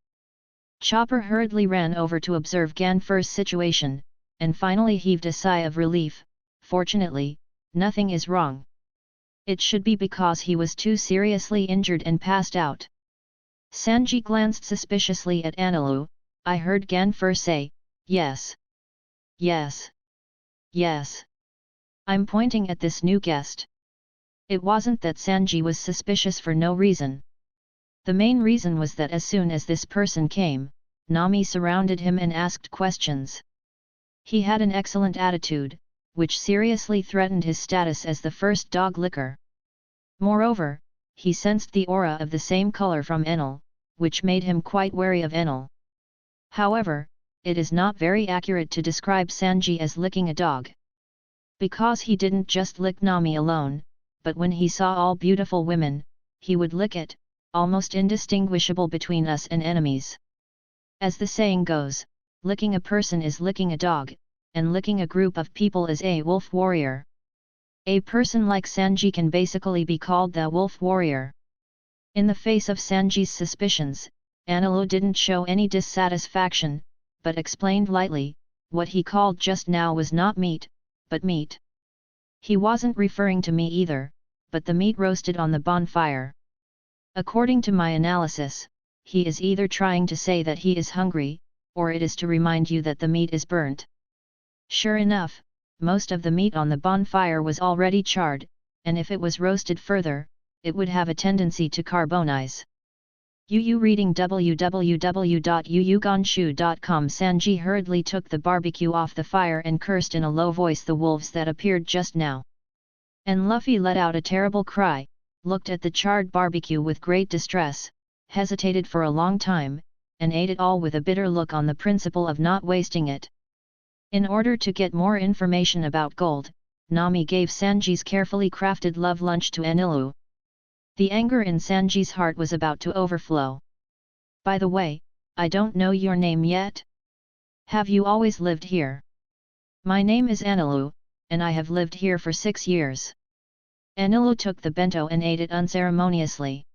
Chopper hurriedly ran over to observe Ganfuer's situation, and finally heaved a sigh of relief. Fortunately, nothing is wrong. It should be because he was too seriously injured and passed out. Sanji glanced suspiciously at Anilu. I heard Ganfuer say, "Yes. Yes. Yes." I'm pointing at this new guest. It wasn't that Sanji was suspicious for no reason. The main reason was that as soon as this person came, Nami surrounded him and asked questions. He had an excellent attitude, which seriously threatened his status as the first dog licker. Moreover, he sensed the aura of the same color from Enel, which made him quite wary of Enel. However, it is not very accurate to describe Sanji as licking a dog. Because he didn't just lick Nami alone, but when he saw all beautiful women, he would lick it, almost indistinguishable between us and enemies. As the saying goes, licking a person is licking a dog, and licking a group of people is a wolf warrior. A person like Sanji can basically be called the wolf warrior. In the face of Sanji's suspicions, Anilu didn't show any dissatisfaction, but explained lightly, what he called just now was not meat, but meat. He wasn't referring to me either, but the meat roasted on the bonfire. According to my analysis, he is either trying to say that he is hungry, or it is to remind you that the meat is burnt. Sure enough, most of the meat on the bonfire was already charred, and if it was roasted further, it would have a tendency to carbonize. Yu reading www.yuyugonshu.com. Sanji hurriedly took the barbecue off the fire and cursed in a low voice the wolves that appeared just now. And Luffy let out a terrible cry, looked at the charred barbecue with great distress, hesitated for a long time, and ate it all with a bitter look on the principle of not wasting it. In order to get more information about gold, Nami gave Sanji's carefully crafted love lunch to Anilu. The anger in Sanji's heart was about to overflow. By the way, I don't know your name yet? Have you always lived here? My name is Anilu, and I have lived here for 6 years. Anilu took the bento and ate it unceremoniously.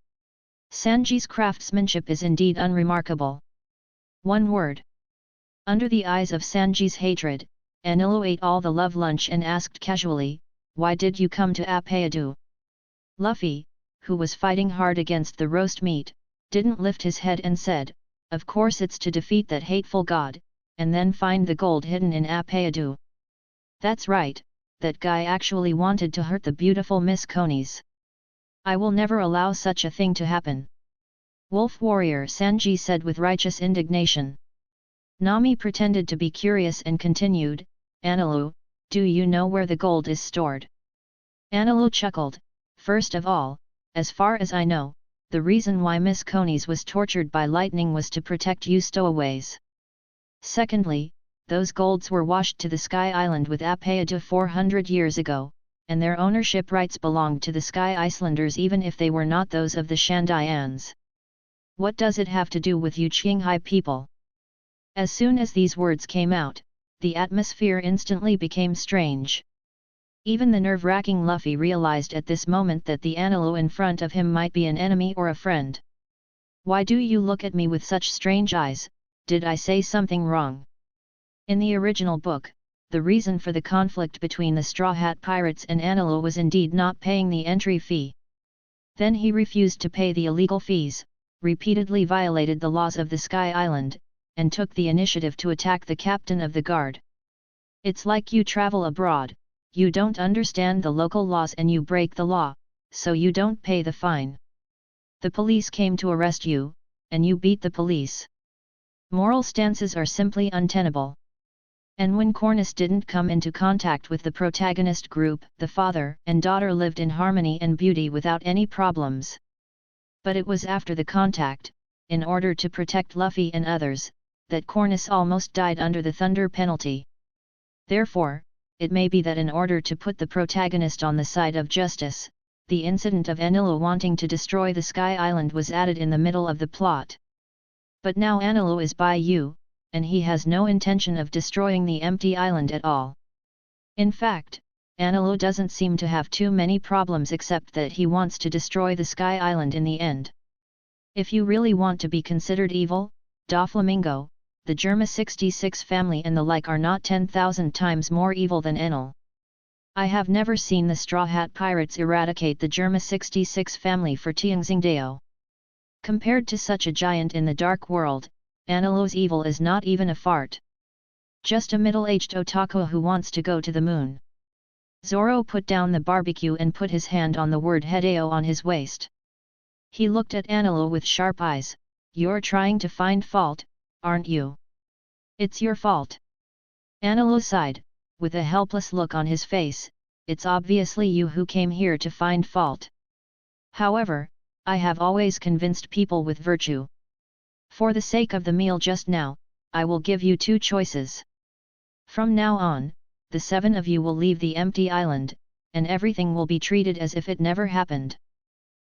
Sanji's craftsmanship is indeed unremarkable. One word. Under the eyes of Sanji's hatred, Anilu ate all the love lunch and asked casually, "Why did you come to Apayadu?" Luffy, who was fighting hard against the roast meat, didn't lift his head and said, "Of course it's to defeat that hateful god, and then find the gold hidden in Apayadu." "That's right, that guy actually wanted to hurt the beautiful Miss Conies. I will never allow such a thing to happen. Wolf warrior Sanji said with righteous indignation. Nami pretended to be curious and continued, Analu, do you know where the gold is stored? Analu chuckled, first of all, as far as I know, the reason why Miss Conies was tortured by lightning was to protect you stowaways. Secondly, those golds were washed to the Sky Island with Apayada 400 years ago, and their ownership rights belonged to the Sky Islanders even if they were not those of the Shandayans. What does it have to do with you Qinghai people? As soon as these words came out, the atmosphere instantly became strange. Even the nerve-wracking Luffy realized at this moment that the Analu in front of him might be an enemy or a friend. Why do you look at me with such strange eyes? Did I say something wrong? In the original book, the reason for the conflict between the Straw Hat Pirates and Analu was indeed not paying the entry fee. Then he refused to pay the illegal fees, repeatedly violated the laws of the Sky Island, and took the initiative to attack the captain of the guard. It's like you travel abroad, you don't understand the local laws and you break the law, so you don't pay the fine. The police came to arrest you, and you beat the police. Moral stances are simply untenable. And when Cornus didn't come into contact with the protagonist group, the father and daughter lived in harmony and beauty without any problems. But it was after the contact, in order to protect Luffy and others, that Cornus almost died under the thunder penalty. Therefore, it may be that in order to put the protagonist on the side of justice, the incident of Anilu wanting to destroy the Sky Island was added in the middle of the plot. But now Anilu is by you, and he has no intention of destroying the empty island at all. In fact, Anilu doesn't seem to have too many problems except that he wants to destroy the Sky Island in the end. If you really want to be considered evil, Doflamingo, the Germa 66 family and the like are not 10,000 times more evil than Enel. I have never seen the Straw Hat Pirates eradicate the Germa 66 family for Tianxingdao. Compared to such a giant in the dark world, Anilu's evil is not even a fart. Just a middle-aged otaku who wants to go to the moon. Zoro put down the barbecue and put his hand on the word Hideo on his waist. He looked at Anilu with sharp eyes. You're trying to find fault, aren't you? It's your fault. Anilu sighed, with a helpless look on his face. It's obviously you who came here to find fault. However, I have always convinced people with virtue. For the sake of the meal just now, I will give you two choices. From now on, the 7 of you will leave the empty island, and everything will be treated as if it never happened.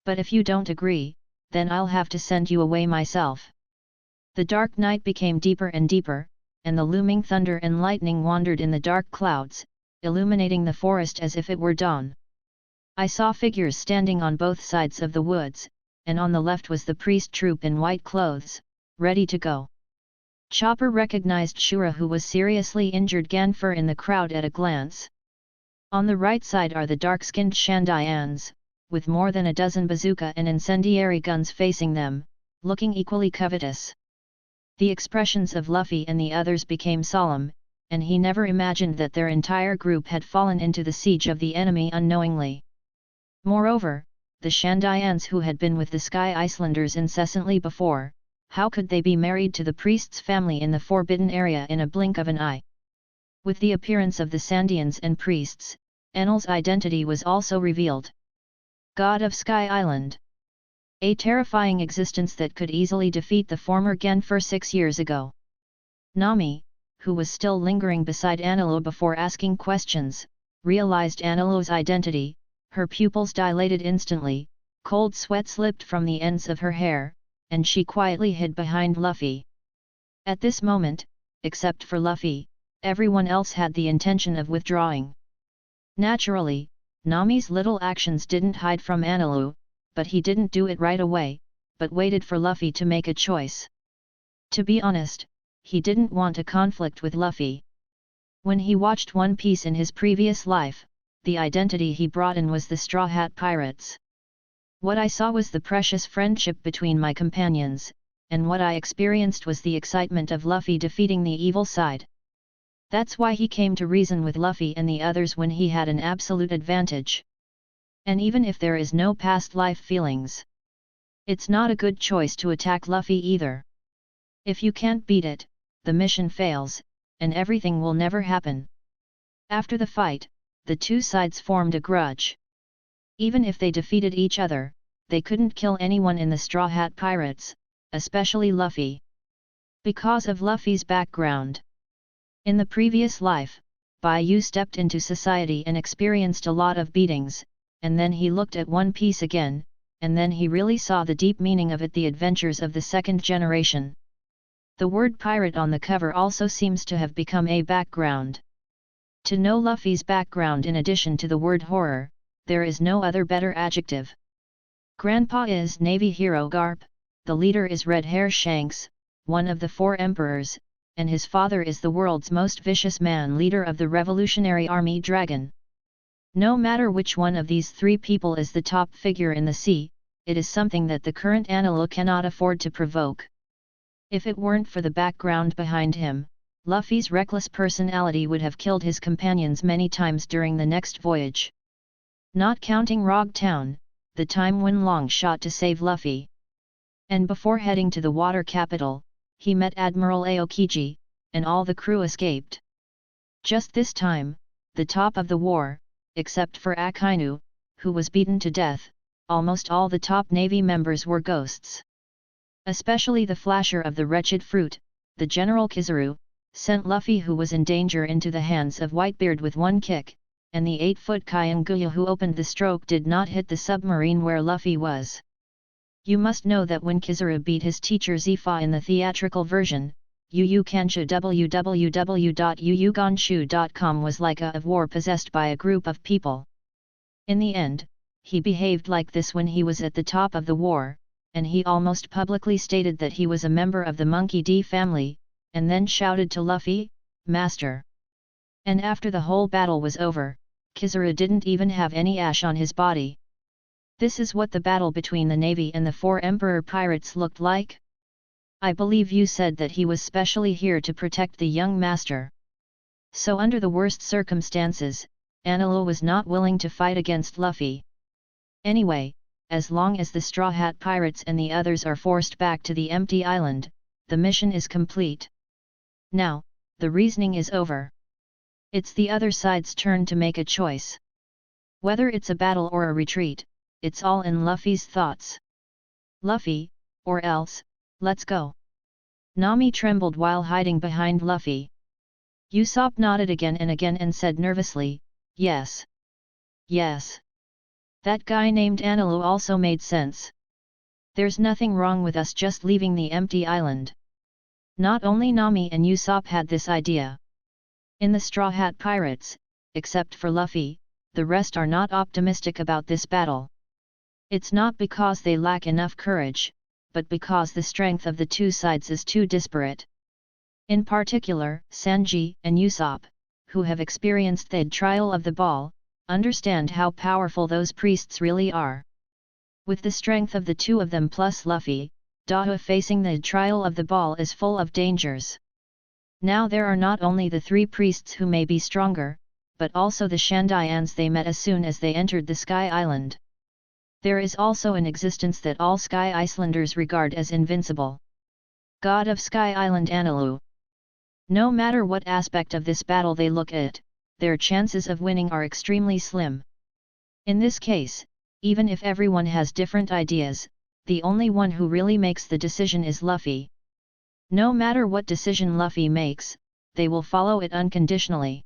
But if you don't agree, then I'll have to send you away myself. The dark night became deeper and deeper, and the looming thunder and lightning wandered in the dark clouds, illuminating the forest as if it were dawn. I saw figures standing on both sides of the woods, and on the left was the priest troop in white clothes, ready to go. Chopper recognized Shura, who was seriously injured Ganfur in the crowd at a glance. On the right side are the dark-skinned Shandayans, with more than a dozen bazooka and incendiary guns facing them, looking equally covetous. The expressions of Luffy and the others became solemn, and he never imagined that their entire group had fallen into the siege of the enemy unknowingly. Moreover, the Shandayans who had been with the Sky Islanders incessantly before, how could they be married to the priest's family in the forbidden area in a blink of an eye? With the appearance of the Sandians and priests, Enel's identity was also revealed. God of Sky Island. A terrifying existence that could easily defeat the former Ganfur 6 years ago. Nami, who was still lingering beside Anilu before asking questions, realized Anilu's identity. Her pupils dilated instantly, cold sweat slipped from the ends of her hair, and she quietly hid behind Luffy. At this moment, except for Luffy, everyone else had the intention of withdrawing. Naturally, Nami's little actions didn't hide from Anilu, but he didn't do it right away, but waited for Luffy to make a choice. To be honest, he didn't want a conflict with Luffy. When he watched One Piece in his previous life, the identity he brought in was the Straw Hat Pirates. What I saw was the precious friendship between my companions, and what I experienced was the excitement of Luffy defeating the evil side. That's why he came to reason with Luffy and the others when he had an absolute advantage. And even if there is no past life feelings, it's not a good choice to attack Luffy either. If you can't beat it, the mission fails, and everything will never happen. After the fight, the two sides formed a grudge. Even if they defeated each other, they couldn't kill anyone in the Straw Hat Pirates, especially Luffy. Because of Luffy's background. In the previous life, Baiyu stepped into society and experienced a lot of beatings, and then he looked at One Piece again, and then he really saw the deep meaning of it, the adventures of the second generation. The word pirate on the cover also seems to have become a background. To know Luffy's background in addition to the word horror, there is no other better adjective. Grandpa is Navy hero Garp, the leader is Red Hair Shanks, one of the 4 emperors, and his father is the world's most vicious man, leader of the Revolutionary Army Dragon. No matter which one of these 3 people is the top figure in the sea, it is something that the current Anilo cannot afford to provoke. If it weren't for the background behind him, Luffy's reckless personality would have killed his companions many times during the next voyage. Not counting Rog Town, the time when Long shot to save Luffy. And before heading to the water capital, he met Admiral Aokiji, and all the crew escaped. Just this time, the top of the war, except for Akainu, who was beaten to death, almost all the top Navy members were ghosts. Especially the flasher of the wretched fruit, the General Kizaru, sent Luffy, who was in danger, into the hands of Whitebeard with one kick, and the 8-foot Kyanguya who opened the stroke did not hit the submarine where Luffy was. You must know that when Kizaru beat his teacher Zifa in the theatrical version, Yu Kanshu www.yuyuganshu.com was like a of war possessed by a group of people. In the end, he behaved like this when he was at the top of the war, and he almost publicly stated that he was a member of the Monkey D family, and then shouted to Luffy, "Master!" And after the whole battle was over, Kizaru didn't even have any ash on his body. This is what the battle between the Navy and the 4 Emperor Pirates looked like? I believe you said that he was specially here to protect the young master. So under the worst circumstances, Anilo was not willing to fight against Luffy. Anyway, as long as the Straw Hat Pirates and the others are forced back to the empty island, the mission is complete. Now, the reasoning is over. It's the other side's turn to make a choice. Whether it's a battle or a retreat, it's all in Luffy's thoughts. Luffy, or else, let's go. Nami trembled while hiding behind Luffy. Usopp nodded again and said nervously, "Yes. Yes. That guy named Anilo also made sense. There's nothing wrong with us just leaving the empty island." Not only Nami and Usopp had this idea. In the Straw Hat Pirates, except for Luffy, the rest are not optimistic about this battle. It's not because they lack enough courage, but because the strength of the two sides is too disparate. In particular, Sanji and Usopp, who have experienced the trial of the ball, understand how powerful those priests really are. With the strength of the two of them plus Luffy, Dahu facing the trial of the ball is full of dangers. Now there are not only the 3 priests who may be stronger, but also the Shandians they met as soon as they entered the Sky Island. There is also an existence that all Sky Islanders regard as invincible. God of Sky Island Anilu. No matter what aspect of this battle they look at, their chances of winning are extremely slim. In this case, even if everyone has different ideas, the only one who really makes the decision is Luffy. No matter what decision Luffy makes, they will follow it unconditionally.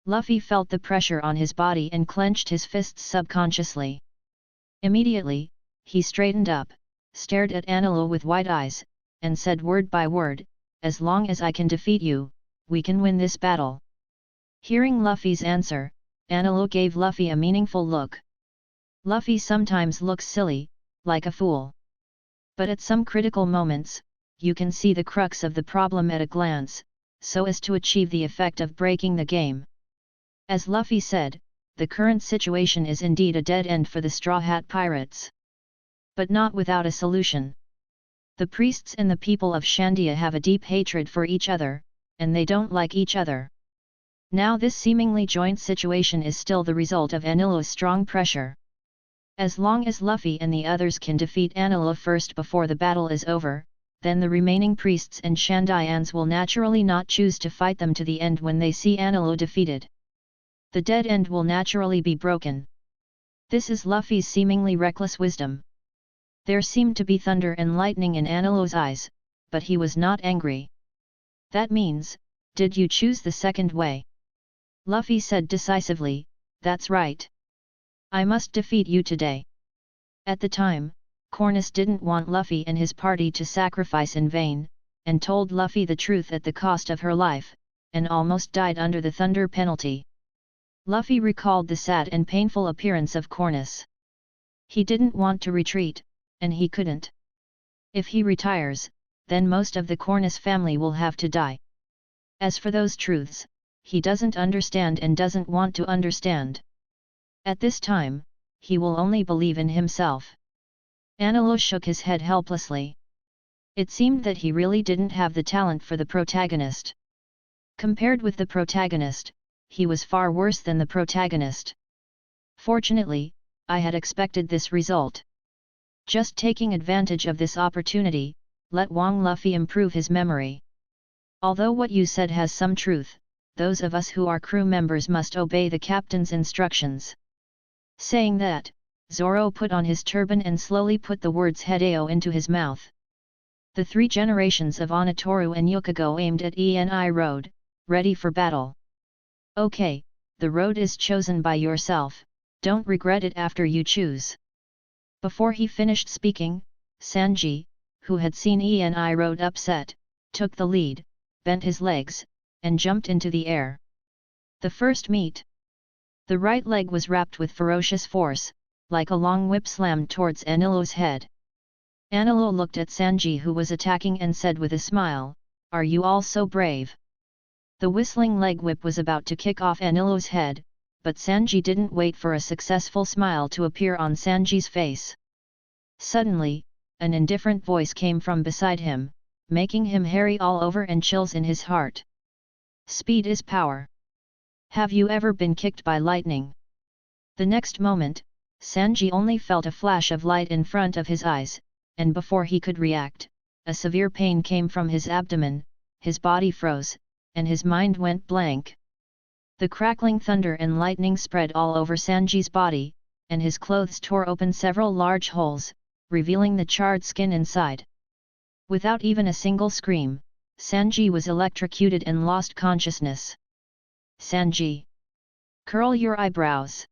Luffy felt the pressure on his body and clenched his fists subconsciously. Immediately, he straightened up, stared at Anilo with wide eyes, and said word by word, "As long as I can defeat you, we can win this battle." Hearing Luffy's answer, Anilo gave Luffy a meaningful look. Luffy sometimes looks silly, like a fool. But at some critical moments, you can see the crux of the problem at a glance, so as to achieve the effect of breaking the game. As Luffy said, the current situation is indeed a dead end for the Straw Hat Pirates. But not without a solution. The priests and the people of Shandia have a deep hatred for each other, and they don't like each other. Now this seemingly joint situation is still the result of Anilo's strong pressure. As long as Luffy and the others can defeat Anilo first before the battle is over, then the remaining priests and Shandians will naturally not choose to fight them to the end when they see Anilo defeated. The dead end will naturally be broken. This is Luffy's seemingly reckless wisdom. There seemed to be thunder and lightning in Anilo's eyes, but he was not angry. That means, did you choose the second way? Luffy said decisively, that's right. I must defeat you today. At the time, Cornus didn't want Luffy and his party to sacrifice in vain, and told Luffy the truth at the cost of her life, and almost died under the thunder penalty. Luffy recalled the sad and painful appearance of Cornus. He didn't want to retreat, and he couldn't. If he retires, then most of the Cornus family will have to die. As for those truths, he doesn't understand and doesn't want to understand. At this time, he will only believe in himself. Anilo shook his head helplessly. It seemed that he really didn't have the talent for the protagonist. Compared with the protagonist, he was far worse than the protagonist. Fortunately, I had expected this result. Just taking advantage of this opportunity, let Wang Luffy improve his memory. Although what you said has some truth, those of us who are crew members must obey the captain's instructions. Saying that, Zoro put on his turban and slowly put the words Hedeo into his mouth. The 3 generations of Onitoru and Yokogo aimed at Eni Road, ready for battle. Okay, the road is chosen by yourself, don't regret it after you choose. Before he finished speaking, Sanji, who had seen Eni Road upset, took the lead, bent his legs, and jumped into the air. The first meet. The right leg was wrapped with ferocious force, like a long whip slammed towards Anilo's head. Anilo looked at Sanji who was attacking and said with a smile, "Are you all so brave?" The whistling leg whip was about to kick off Anilo's head, but Sanji didn't wait for a successful smile to appear on Sanji's face. Suddenly, an indifferent voice came from beside him, making him hairy all over and chills in his heart. Speed is power. Have you ever been kicked by lightning? The next moment, Sanji only felt a flash of light in front of his eyes, and before he could react, a severe pain came from his abdomen, his body froze, and his mind went blank. The crackling thunder and lightning spread all over Sanji's body, and his clothes tore open several large holes, revealing the charred skin inside. Without even a single scream, Sanji was electrocuted and lost consciousness. Sanji! Curl your eyebrows!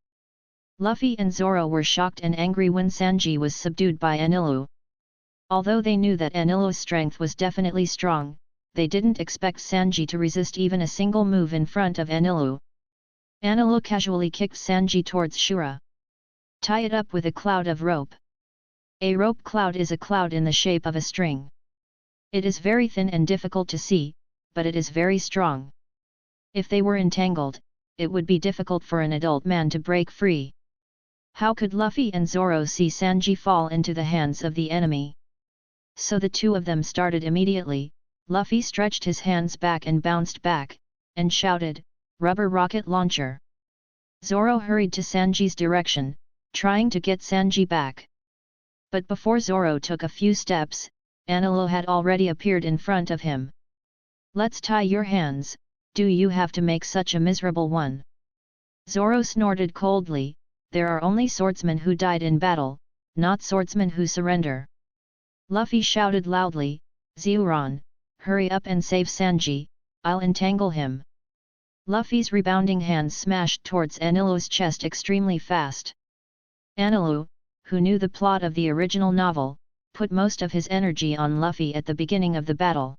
Luffy and Zoro were shocked and angry when Sanji was subdued by Anilu. Although they knew that Anilu's strength was definitely strong, they didn't expect Sanji to resist even a single move in front of Anilu. Anilu casually kicked Sanji towards Shura. Tie it up with a cloud of rope. A rope cloud is a cloud in the shape of a string. It is very thin and difficult to see, but it is very strong. If they were entangled, it would be difficult for an adult man to break free. How could Luffy and Zoro see Sanji fall into the hands of the enemy? So the two of them started immediately. Luffy stretched his hands back and bounced back, and shouted, "Rubber rocket launcher!" Zoro hurried to Sanji's direction, trying to get Sanji back. But before Zoro took a few steps, Anilo had already appeared in front of him. "Let's tie your hands, do you have to make such a miserable one?" Zoro snorted coldly, "There are only swordsmen who died in battle, not swordsmen who surrender." Luffy shouted loudly, "Zeuron, hurry up and save Sanji, I'll entangle him." Luffy's rebounding hands smashed towards Anilo's chest extremely fast. Anilu, who knew the plot of the original novel, put most of his energy on Luffy at the beginning of the battle.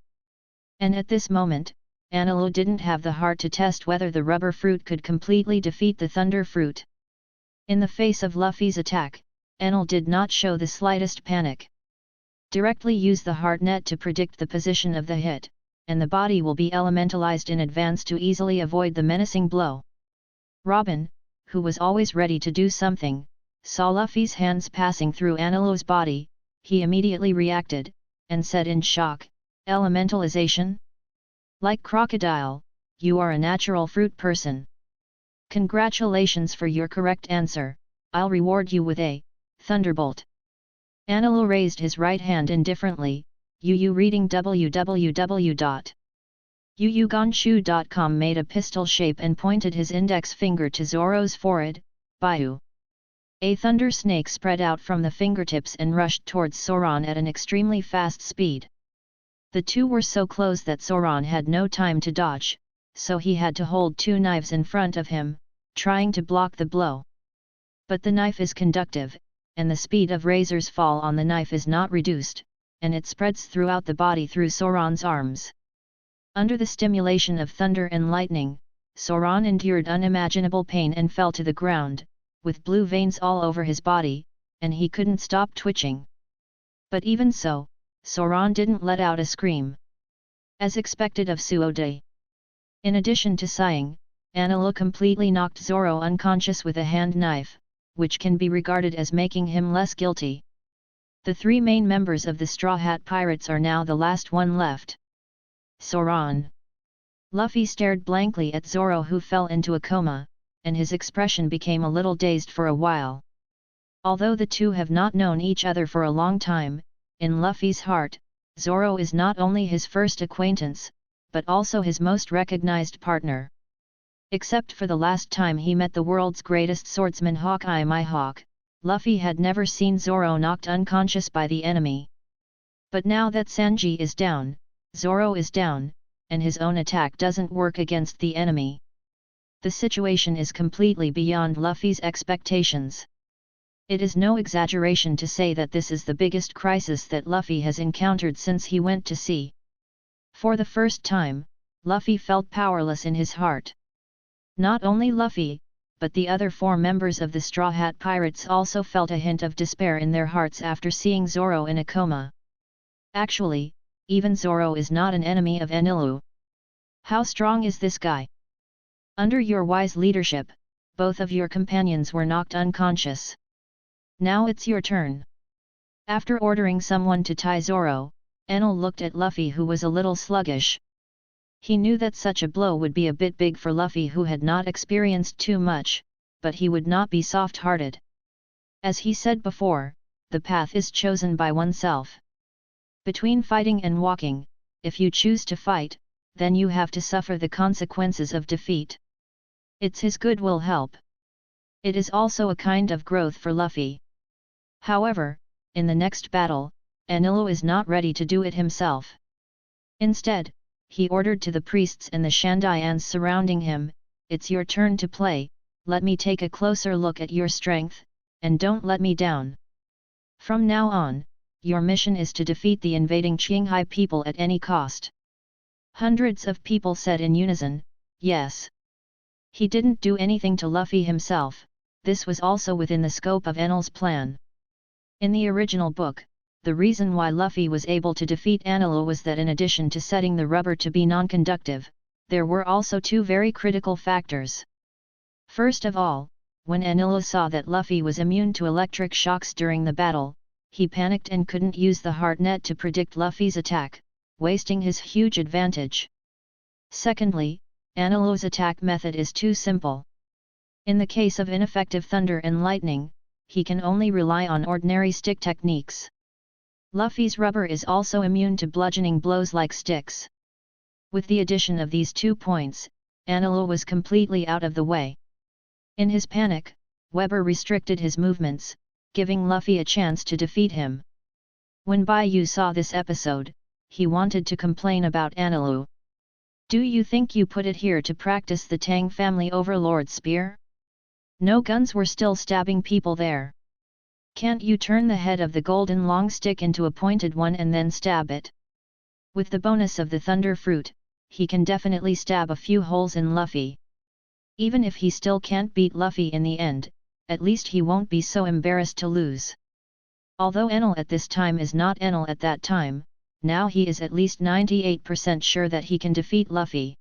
And at this moment, Anilu didn't have the heart to test whether the rubber fruit could completely defeat the thunder fruit. In the face of Luffy's attack, Enel did not show the slightest panic. Directly use the heart net to predict the position of the hit, and the body will be elementalized in advance to easily avoid the menacing blow. Robin, who was always ready to do something, saw Luffy's hands passing through Anilo's body. He immediately reacted, and said in shock, "Elementalization? Like crocodile, you are a natural fruit person. Congratulations for your correct answer, I'll reward you with a thunderbolt. Anilu raised his right hand indifferently. Reading www.uyugonshu.com made a pistol shape and pointed his index finger to Zoro's forehead. Baiu. A thunder snake spread out from the fingertips and rushed towards Soron at an extremely fast speed. The two were so close that Soron had no time to dodge, so he had to hold two knives in front of him, trying to block the blow. But the knife is conductive, and the speed of razor's fall on the knife is not reduced, and it spreads throughout the body through Soron's arms. Under the stimulation of thunder and lightning, Soron endured unimaginable pain and fell to the ground, with blue veins all over his body, and he couldn't stop twitching. But even so, Soron didn't let out a scream. As expected of Suode. In addition to sighing, Anilu completely knocked Zoro unconscious with a hand knife, which can be regarded as making him less guilty. The three main members of the Straw Hat Pirates are now the last one left. Soron. Luffy stared blankly at Zoro, who fell into a coma, and his expression became a little dazed for a while. Although the two have not known each other for a long time, in Luffy's heart, Zoro is not only his first acquaintance, but also his most recognized partner. Except for the last time he met the world's greatest swordsman Hawkeye Mihawk, Luffy had never seen Zoro knocked unconscious by the enemy. But now that Sanji is down, Zoro is down, and his own attack doesn't work against the enemy. The situation is completely beyond Luffy's expectations. It is no exaggeration to say that this is the biggest crisis that Luffy has encountered since he went to sea. For the first time, Luffy felt powerless in his heart. Not only Luffy, but the other four members of the Straw Hat Pirates also felt a hint of despair in their hearts after seeing Zoro in a coma. Actually, even Zoro is not an enemy of Anilu. How strong is this guy? Under your wise leadership, both of your companions were knocked unconscious. Now it's your turn. After ordering someone to tie Zoro, Enel looked at Luffy, who was a little sluggish. He knew that such a blow would be a bit big for Luffy, who had not experienced too much, but he would not be soft-hearted. As he said before, the path is chosen by oneself. Between fighting and walking, if you choose to fight, then you have to suffer the consequences of defeat. It's his goodwill help. It is also a kind of growth for Luffy. However, in the next battle, Anilu is not ready to do it himself. Instead, he ordered to the priests and the Shandayans surrounding him, "It's your turn to play, let me take a closer look at your strength, and don't let me down. From now on, your mission is to defeat the invading Qinghai people at any cost." Hundreds of people said in unison, "Yes." He didn't do anything to Luffy himself, this was also within the scope of Enel's plan. In the original book, the reason why Luffy was able to defeat Anilu was that in addition to setting the rubber to be non-conductive, there were also two very critical factors. First of all, when Anilu saw that Luffy was immune to electric shocks during the battle, he panicked and couldn't use the heart net to predict Luffy's attack, wasting his huge advantage. Secondly, Anilu's attack method is too simple. In the case of ineffective thunder and lightning, he can only rely on ordinary stick techniques. Luffy's rubber is also immune to bludgeoning blows like sticks. With the addition of these 2 points, Anilu was completely out of the way. In his panic, Weber restricted his movements, giving Luffy a chance to defeat him. When Baiyu saw this episode, he wanted to complain about Anilu. "Do you think you put it here to practice the Tang family overlord spear? No guns were still stabbing people there. Can't you turn the head of the golden long stick into a pointed one and then stab it?" With the bonus of the thunder fruit, he can definitely stab a few holes in Luffy. Even if he still can't beat Luffy in the end, at least he won't be so embarrassed to lose. Although Enel at this time is not Enel at that time, now he is at least 98% sure that he can defeat Luffy.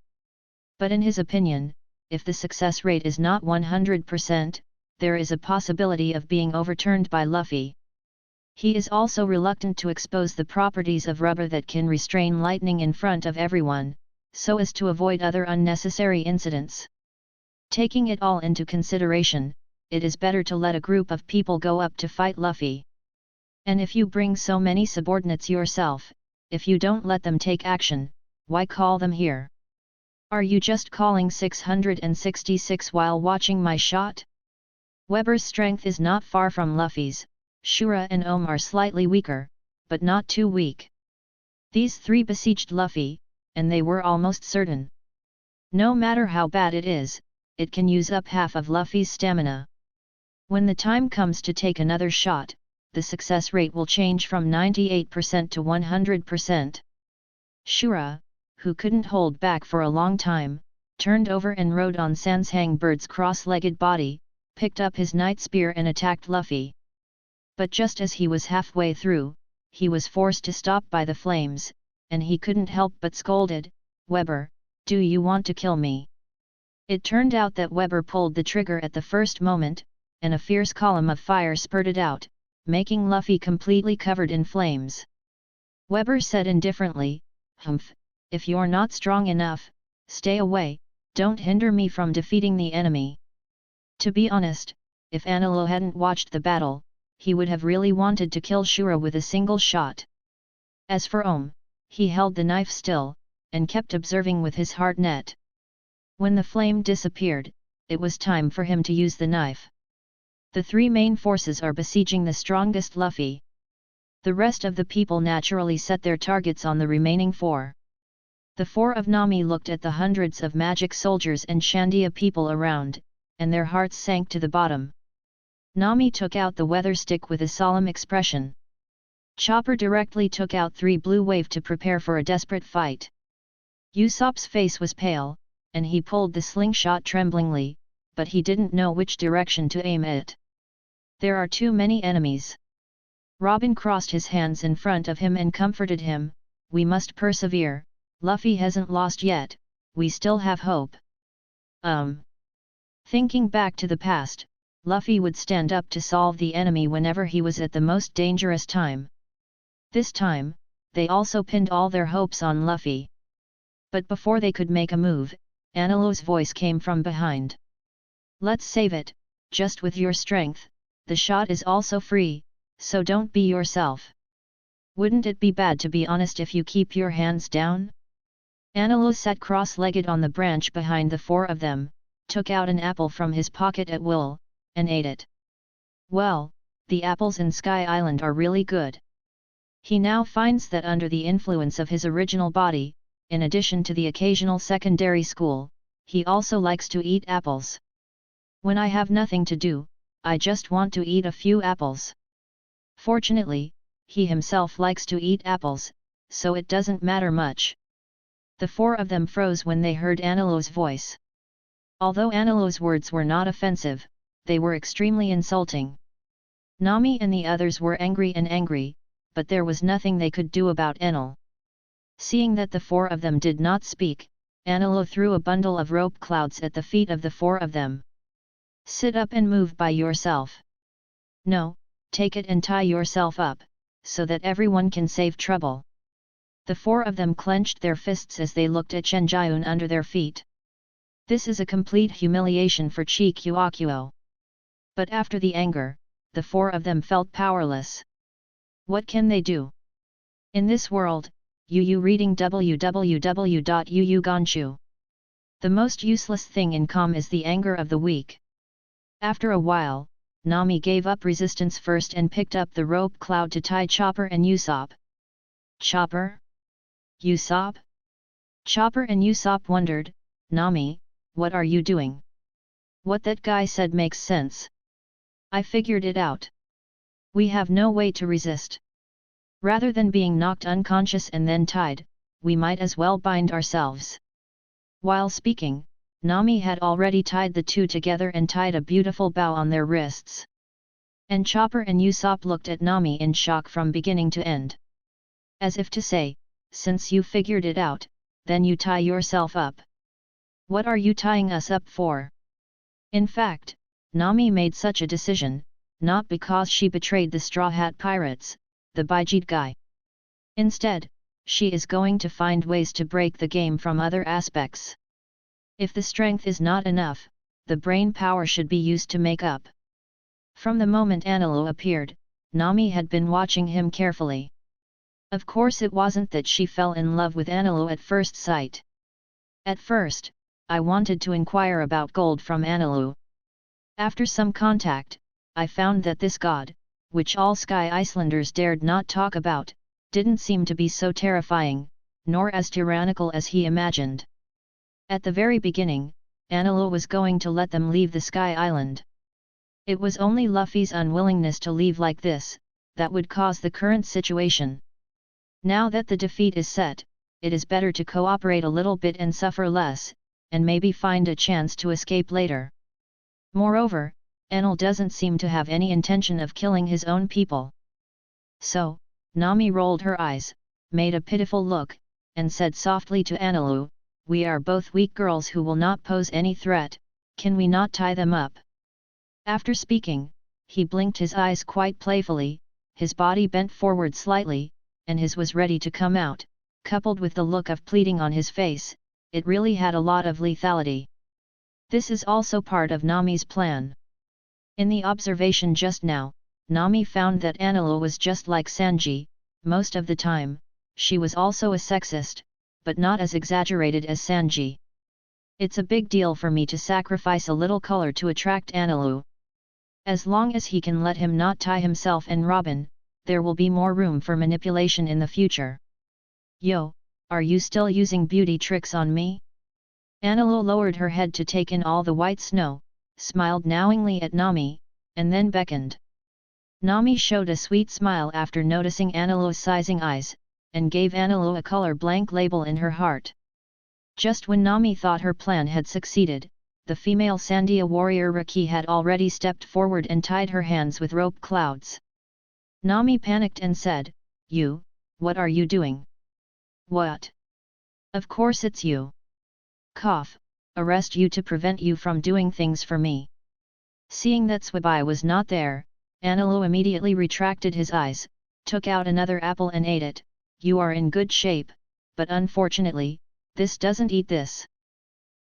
But in his opinion, if the success rate is not 100%, there is a possibility of being overturned by Luffy. He is also reluctant to expose the properties of rubber that can restrain lightning in front of everyone, so as to avoid other unnecessary incidents. Taking it all into consideration, it is better to let a group of people go up to fight Luffy. And if you bring so many subordinates yourself, if you don't let them take action, why call them here? Are you just calling 666 while watching my shot? Weber's strength is not far from Luffy's. Shura and Ohm are slightly weaker, but not too weak. These three besieged Luffy, and they were almost certain. No matter how bad it is, it can use up half of Luffy's stamina. When the time comes to take another shot, the success rate will change from 98% to 100%. Shura, who couldn't hold back for a long time, turned over and rode on Sanshang Bird's cross-legged body, picked up his night spear and attacked Luffy. But just as he was halfway through, he was forced to stop by the flames, and he couldn't help but scolded, "Weber, do you want to kill me?" It turned out that Weber pulled the trigger at the first moment, and a fierce column of fire spurted out, making Luffy completely covered in flames. Weber said indifferently, "Humph, if you're not strong enough, stay away, don't hinder me from defeating the enemy." To be honest, if Anilo hadn't watched the battle, he would have really wanted to kill Shura with a single shot. As for Ohm, he held the knife still, and kept observing with his heart net. When the flame disappeared, it was time for him to use the knife. The three main forces are besieging the strongest Luffy. The rest of the people naturally set their targets on the remaining four. The four of Nami looked at the hundreds of magic soldiers and Shandia people around, and their hearts sank to the bottom. Nami took out the weather stick with a solemn expression. Chopper directly took out 3 blue wave to prepare for a desperate fight. Usopp's face was pale, and he pulled the slingshot tremblingly, but he didn't know which direction to aim it. There are too many enemies. Robin crossed his hands in front of him and comforted him, "We must persevere, Luffy hasn't lost yet, we still have hope." Thinking back to the past, Luffy would stand up to solve the enemy whenever he was at the most dangerous time. This time, they also pinned all their hopes on Luffy. But before they could make a move, Anilo's voice came from behind. "Let's save it, just with your strength, the shot is also free, so don't be yourself. Wouldn't it be bad to be honest if you keep your hands down?" Anilo sat cross-legged on the branch behind the four of them, took out an apple from his pocket at will, and ate it. Well, the apples in Sky Island are really good. He now finds that under the influence of his original body, in addition to the occasional secondary school, he also likes to eat apples. "When I have nothing to do, I just want to eat a few apples." Fortunately, he himself likes to eat apples, so it doesn't matter much. The four of them froze when they heard Anilo's voice. Although Anilo's words were not offensive, they were extremely insulting. Nami and the others were angry, but there was nothing they could do about Enel. Seeing that the four of them did not speak, Anilo threw a bundle of rope clouds at the feet of the four of them. "Sit up and move by yourself. No, take it and tie yourself up, so that everyone can save trouble." The four of them clenched their fists as they looked at Shenjiun under their feet. This is a complete humiliation for Chi Kuokuo. But after the anger, the four of them felt powerless. What can they do? In this world, Yu reading www.yuuganshu. The most useless thing in com is the anger of the weak. After a while, Nami gave up resistance first and picked up the rope cloud to tie Chopper and Usopp. "Chopper? Usopp?" Chopper and Usopp wondered, "Nami, what are you doing? What that guy said makes sense. I figured it out. We have no way to resist. Rather than being knocked unconscious and then tied, we might as well bind ourselves." While speaking, Nami had already tied the two together and tied a beautiful bow on their wrists. And Chopper and Usopp looked at Nami in shock from beginning to end. As if to say, "Since you figured it out, then you tie yourself up. What are you tying us up for?" In fact, Nami made such a decision, not because she betrayed the Straw Hat Pirates, the Bijit guy. Instead, she is going to find ways to break the game from other aspects. If the strength is not enough, the brain power should be used to make up. From the moment Anilu appeared, Nami had been watching him carefully. Of course it wasn't that she fell in love with Anilu at first sight. At first, I wanted to inquire about gold from Anilu. After some contact, I found that this god, which all Sky Icelanders dared not talk about, didn't seem to be so terrifying, nor as tyrannical as he imagined. At the very beginning, Anilu was going to let them leave the Sky Island. It was only Luffy's unwillingness to leave like this, that would cause the current situation. Now that the defeat is set, it is better to cooperate a little bit and suffer less, and maybe find a chance to escape later. Moreover, Enel doesn't seem to have any intention of killing his own people. So, Nami rolled her eyes, made a pitiful look, and said softly to Anilu, "We are both weak girls who will not pose any threat, can we not tie them up?" After speaking, he blinked his eyes quite playfully, his body bent forward slightly, and his was ready to come out, coupled with the look of pleading on his face, it really had a lot of lethality. This is also part of Nami's plan. In the observation just now, Nami found that Anilu was just like Sanji, most of the time, she was also a sexist, but not as exaggerated as Sanji. It's a big deal for me to sacrifice a little color to attract Anilu. As long as he can let him not tie himself and Robin, there will be more room for manipulation in the future. Yo, are you still using beauty tricks on me? Anilu lowered her head to take in all the white snow, smiled knowingly at Nami, and then beckoned. Nami showed a sweet smile after noticing Anilu's sizing eyes, and gave Anilu a color-blank label in her heart. Just when Nami thought her plan had succeeded, the female Sandia warrior Raki had already stepped forward and tied her hands with rope clouds. Nami panicked and said, "You, what are you doing?" "What? Of course it's you. Cough, arrest you to prevent you from doing things for me." Seeing that Swabai was not there, Anilu immediately retracted his eyes, took out another apple and ate it. "You are in good shape, but unfortunately, this doesn't eat this.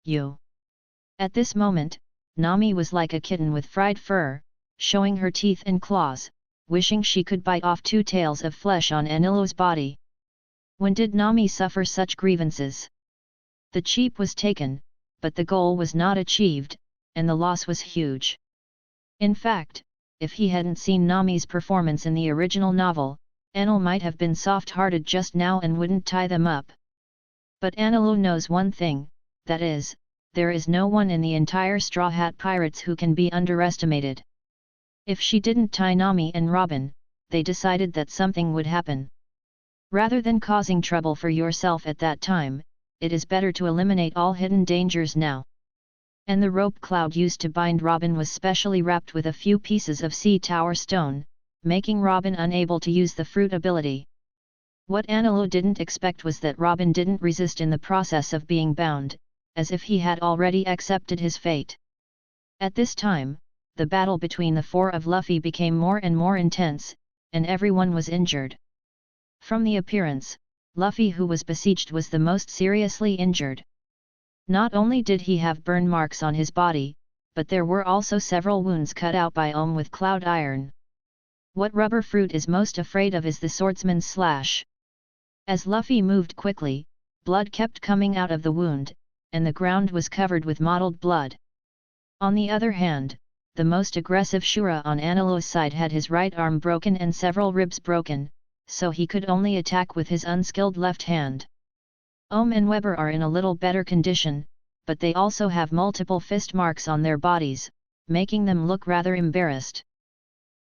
You." At this moment, Nami was like a kitten with fried fur, showing her teeth and claws, wishing she could bite off 2 tails of flesh on Anilu's body. When did Nami suffer such grievances? The cheap was taken, but the goal was not achieved, and the loss was huge. In fact, if he hadn't seen Nami's performance in the original novel, Enel might have been soft-hearted just now and wouldn't tie them up. But Anilu knows one thing, that is, there is no one in the entire Straw Hat Pirates who can be underestimated. If she didn't tie Nami and Robin, they decided that something would happen. Rather than causing trouble for yourself at that time, it is better to eliminate all hidden dangers now. And the rope cloud used to bind Robin was specially wrapped with a few pieces of sea tower stone, making Robin unable to use the fruit ability. What Anilu didn't expect was that Robin didn't resist in the process of being bound, as if he had already accepted his fate. At this time, the battle between the 4 of Luffy became more and more intense, and everyone was injured. From the appearance, Luffy who was besieged was the most seriously injured. Not only did he have burn marks on his body, but there were also several wounds cut out by Ohm with cloud iron. What rubber fruit is most afraid of is the swordsman's slash. As Luffy moved quickly, blood kept coming out of the wound, and the ground was covered with mottled blood. On the other hand, the most aggressive Shura on Anilu's side had his right arm broken and several ribs broken, so he could only attack with his unskilled left hand. Ohm and Weber are in a little better condition, but they also have multiple fist marks on their bodies, making them look rather embarrassed.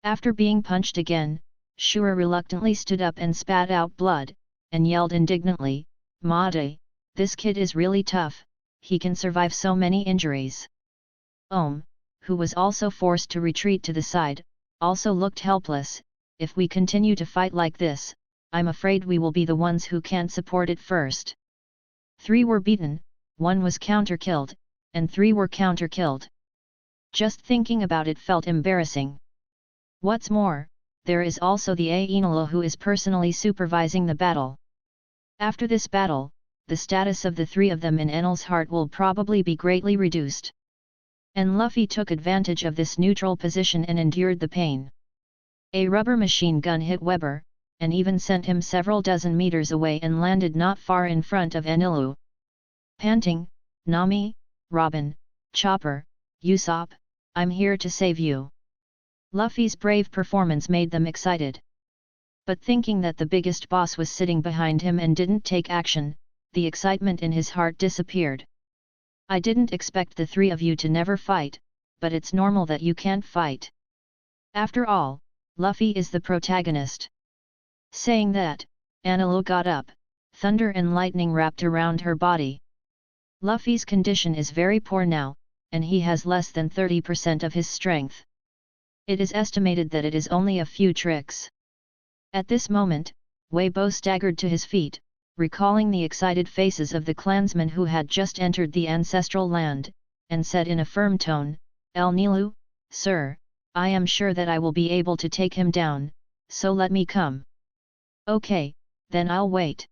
After being punched again, Shura reluctantly stood up and spat out blood, and yelled indignantly, "Mate, this kid is really tough, he can survive so many injuries." Ohm, who was also forced to retreat to the side, also looked helpless. "If we continue to fight like this, I'm afraid we will be the ones who can't support it first." 3 were beaten, 1 was counter-killed, and 3 were counter-killed. Just thinking about it felt embarrassing. What's more, there is also the Ainula who is personally supervising the battle. After this battle, the status of the three of them in Enel's heart will probably be greatly reduced. And Luffy took advantage of this neutral position and endured the pain. A rubber machine gun hit Weber, and even sent him several dozen meters away and landed not far in front of Enilu. Panting, "Nami, Robin, Chopper, Usopp, I'm here to save you." Luffy's brave performance made them excited. But thinking that the biggest boss was sitting behind him and didn't take action, the excitement in his heart disappeared. "I didn't expect the three of you to never fight, but it's normal that you can't fight. After all, Luffy is the protagonist." Saying that, Anilu got up, thunder and lightning wrapped around her body. Luffy's condition is very poor now, and he has less than 30% of his strength. It is estimated that it is only a few tricks. At this moment, Weibo staggered to his feet, recalling the excited faces of the clansmen who had just entered the ancestral land, and said in a firm tone, "El Nilu, sir, I am sure that I will be able to take him down, so let me come." "Okay, then I'll wait."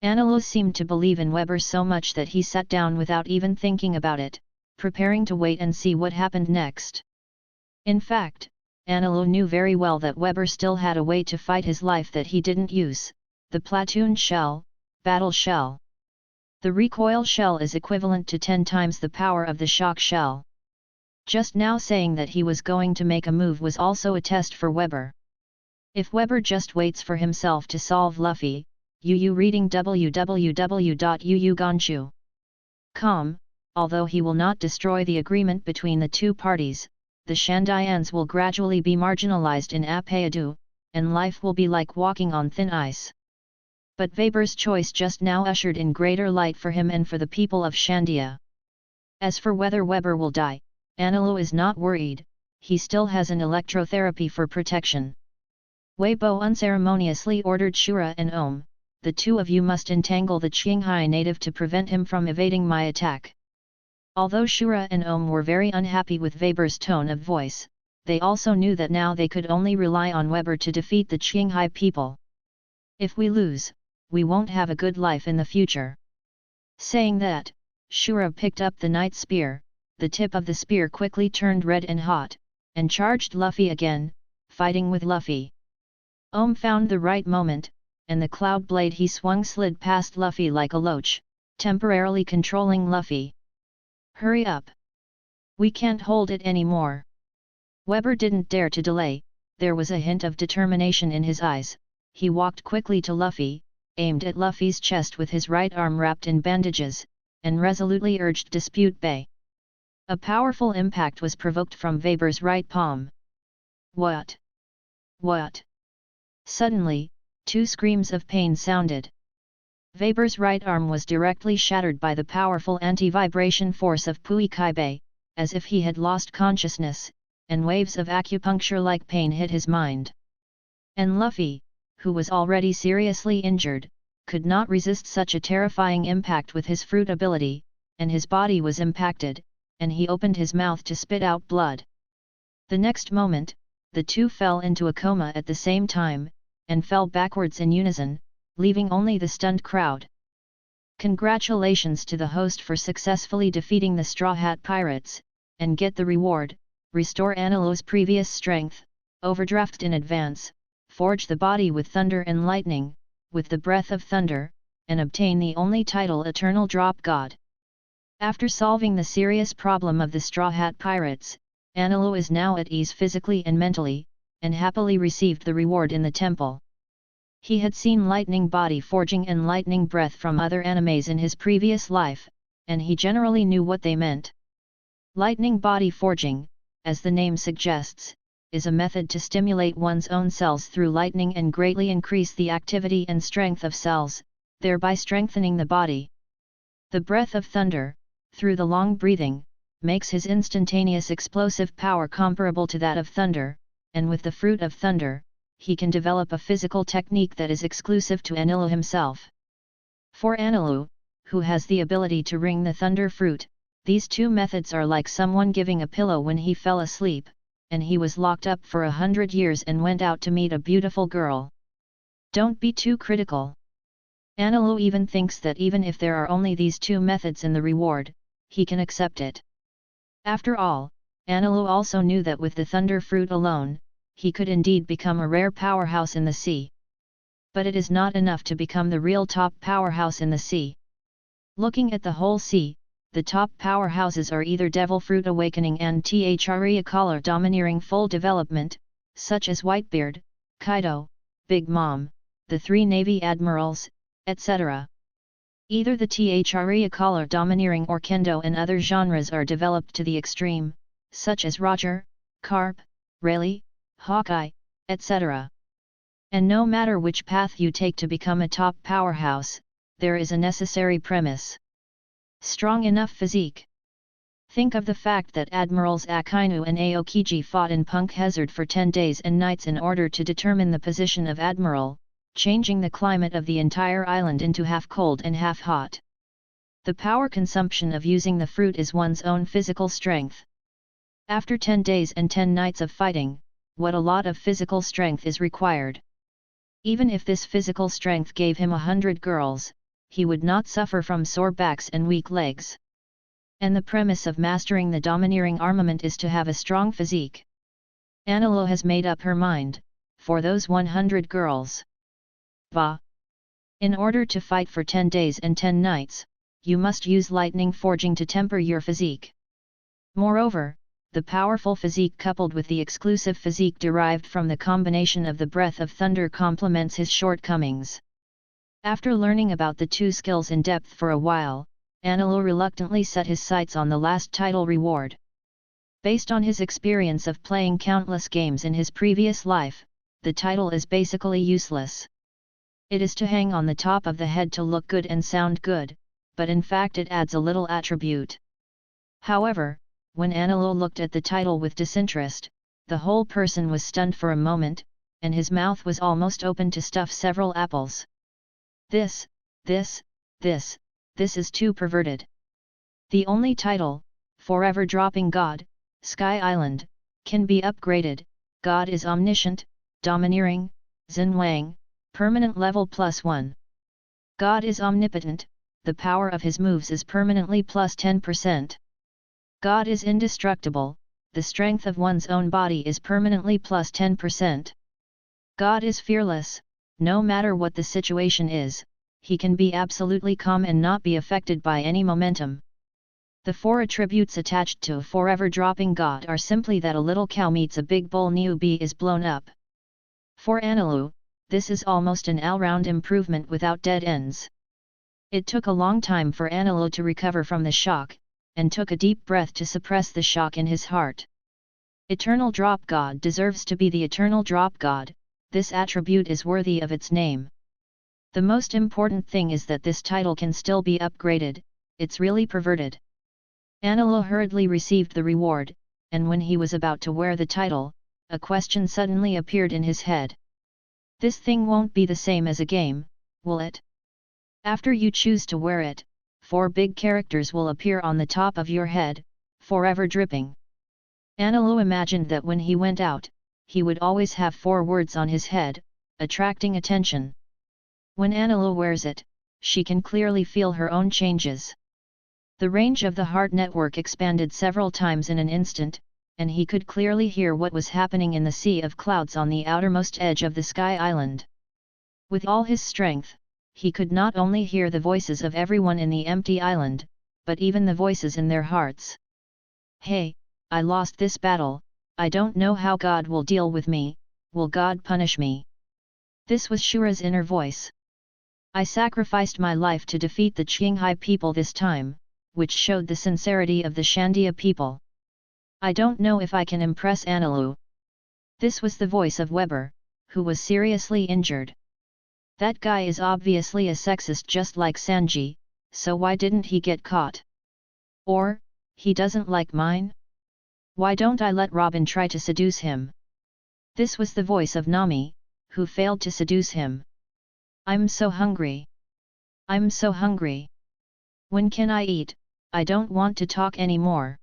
Anilu seemed to believe in Weber so much that he sat down without even thinking about it, preparing to wait and see what happened next. In fact, Anilu knew very well that Weber still had a way to fight his life that he didn't use, the platoon shell, battle shell. The recoil shell is equivalent to 10 times the power of the shock shell. Just now saying that he was going to make a move was also a test for Weber. If Weber just waits for himself to solve Luffy, Yu reading www.yuuganshu.com, although he will not destroy the agreement between the two parties, the Shandians will gradually be marginalized in Apayadu, and life will be like walking on thin ice. But Weber's choice just now ushered in greater light for him and for the people of Shandia. As for whether Weber will die, Anilu is not worried, he still has an electrotherapy for protection. Weibo unceremoniously ordered Shura and Ohm, "The two of you must entangle the Qinghai native to prevent him from evading my attack." Although Shura and Ohm were very unhappy with Weber's tone of voice, they also knew that now they could only rely on Weber to defeat the Qinghai people. "If we lose, we won't have a good life in the future." Saying that, Shura picked up the night spear, the tip of the spear quickly turned red and hot, and charged Luffy again, fighting with Luffy. Ohm found the right moment, and the cloud blade he swung slid past Luffy like a loach, temporarily controlling Luffy. "Hurry up! We can't hold it anymore." Weber didn't dare to delay, there was a hint of determination in his eyes. He walked quickly to Luffy, aimed at Luffy's chest with his right arm wrapped in bandages, and resolutely urged Dispute Bay. A powerful impact was provoked from Weber's right palm. "What? What?" Suddenly, two screams of pain sounded. Weber's right arm was directly shattered by the powerful anti-vibration force of Pui Kai, as if he had lost consciousness, and waves of acupuncture-like pain hit his mind. And Luffy, who was already seriously injured, could not resist such a terrifying impact with his fruit ability, and his body was impacted, and he opened his mouth to spit out blood. The next moment, the two fell into a coma at the same time, and fell backwards in unison, leaving only the stunned crowd. Congratulations to the host for successfully defeating the Straw Hat Pirates, and get the reward, restore Anilu's previous strength, overdraft in advance, forge the body with thunder and lightning, with the breath of thunder, and obtain the only title Eternal Drop God. After solving the serious problem of the Straw Hat Pirates, Anilu is now at ease physically and mentally, and happily received the reward in the temple. He had seen lightning body forging and lightning breath from other animes in his previous life, and he generally knew what they meant. Lightning body forging, as the name suggests, is a method to stimulate one's own cells through lightning and greatly increase the activity and strength of cells, thereby strengthening the body. The breath of thunder, through the long breathing, makes his instantaneous explosive power comparable to that of thunder, and with the fruit of thunder, he can develop a physical technique that is exclusive to Anilu himself. For Anilu, who has the ability to wring the thunder fruit, these two methods are like someone giving a pillow when he fell asleep, and he was locked up for 100 years and went out to meet a beautiful girl. Don't be too critical. Anilu even thinks that even if there are only these two methods in the reward, he can accept it. After all, Anilu also knew that with the thunder fruit alone, he could indeed become a rare powerhouse in the sea. But it is not enough to become the real top powerhouse in the sea. Looking at the whole sea, the top powerhouses are either Devil Fruit Awakening and Thria Collar Domineering Full Development, such as Whitebeard, Kaido, Big Mom, the three Navy Admirals, etc. Either the Thria Collar Domineering or Kendo and other genres are developed to the extreme, such as Roger, Carp, Rayleigh, Hawkeye, etc. And no matter which path you take to become a top powerhouse, there is a necessary premise. Strong enough physique. Think of the fact that Admirals Akainu and Aokiji fought in Punk Hazard for 10 days and nights in order to determine the position of Admiral, changing the climate of the entire island into half cold and half hot. The power consumption of using the fruit is one's own physical strength. After 10 days and 10 nights of fighting, what a lot of physical strength is required. Even if this physical strength gave him 100 girls, he would not suffer from sore backs and weak legs. And the premise of mastering the domineering armament is to have a strong physique. Anilu has made up her mind, for those 100 girls. Va. In order to fight for 10 days and 10 nights, you must use lightning forging to temper your physique. Moreover, the powerful physique coupled with the exclusive physique derived from the combination of the breath of thunder complements his shortcomings. After learning about the two skills in depth for a while, Anilu reluctantly set his sights on the last title reward. Based on his experience of playing countless games in his previous life, the title is basically useless. It is to hang on the top of the head to look good and sound good, but in fact it adds a little attribute. However, when Anilu looked at the title with disinterest, the whole person was stunned for a moment, and his mouth was almost open to stuff several apples. This is too perverted. The only title, Forever Dropping God, Sky Island, can be upgraded. God is omniscient, domineering, Xinwang, permanent level +1. God is omnipotent, the power of his moves is permanently plus 10%. God is indestructible, the strength of one's own body is permanently plus 10%. God is fearless, no matter what the situation is, he can be absolutely calm and not be affected by any momentum. The four attributes attached to Forever Dropping God are simply that a little cow meets a big bull newbie is blown up. For Anilu, this is almost an all-round improvement without dead ends. It took a long time for Anilu to recover from the shock, and took a deep breath to suppress the shock in his heart. Eternal Drop God deserves to be the Eternal Drop God, this attribute is worthy of its name. The most important thing is that this title can still be upgraded, it's really perverted. Anilu hurriedly received the reward, and when he was about to wear the title, a question suddenly appeared in his head. This thing won't be the same as a game, will it? After you choose to wear it, 4 big characters will appear on the top of your head, forever dripping. Anilu imagined that when he went out, he would always have 4 words on his head, attracting attention. When Anilu wears it, she can clearly feel her own changes. The range of the heart network expanded several times in an instant, and he could clearly hear what was happening in the sea of clouds on the outermost edge of the Sky Island. With all his strength, he could not only hear the voices of everyone in the empty island, but even the voices in their hearts. Hey, I lost this battle, I don't know how God will deal with me, will God punish me? This was Shura's inner voice. I sacrificed my life to defeat the Qinghai people this time, which showed the sincerity of the Shandia people. I don't know if I can impress Anilu. This was the voice of Weber, who was seriously injured. That guy is obviously a sexist just like Sanji, so why didn't he get caught? Or, he doesn't like mine? Why don't I let Robin try to seduce him? This was the voice of Nami, who failed to seduce him. I'm so hungry. I'm so hungry. When can I eat? I don't want to talk anymore.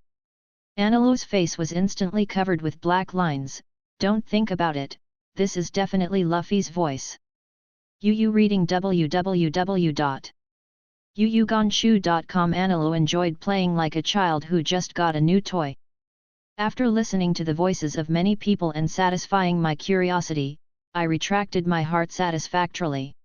Anilu's face was instantly covered with black lines. Don't think about it, this is definitely Luffy's voice. UU reading www.uugonshu.com. Anilu enjoyed playing like a child who just got a new toy. After listening to the voices of many people and satisfying my curiosity, I retracted my heart satisfactorily.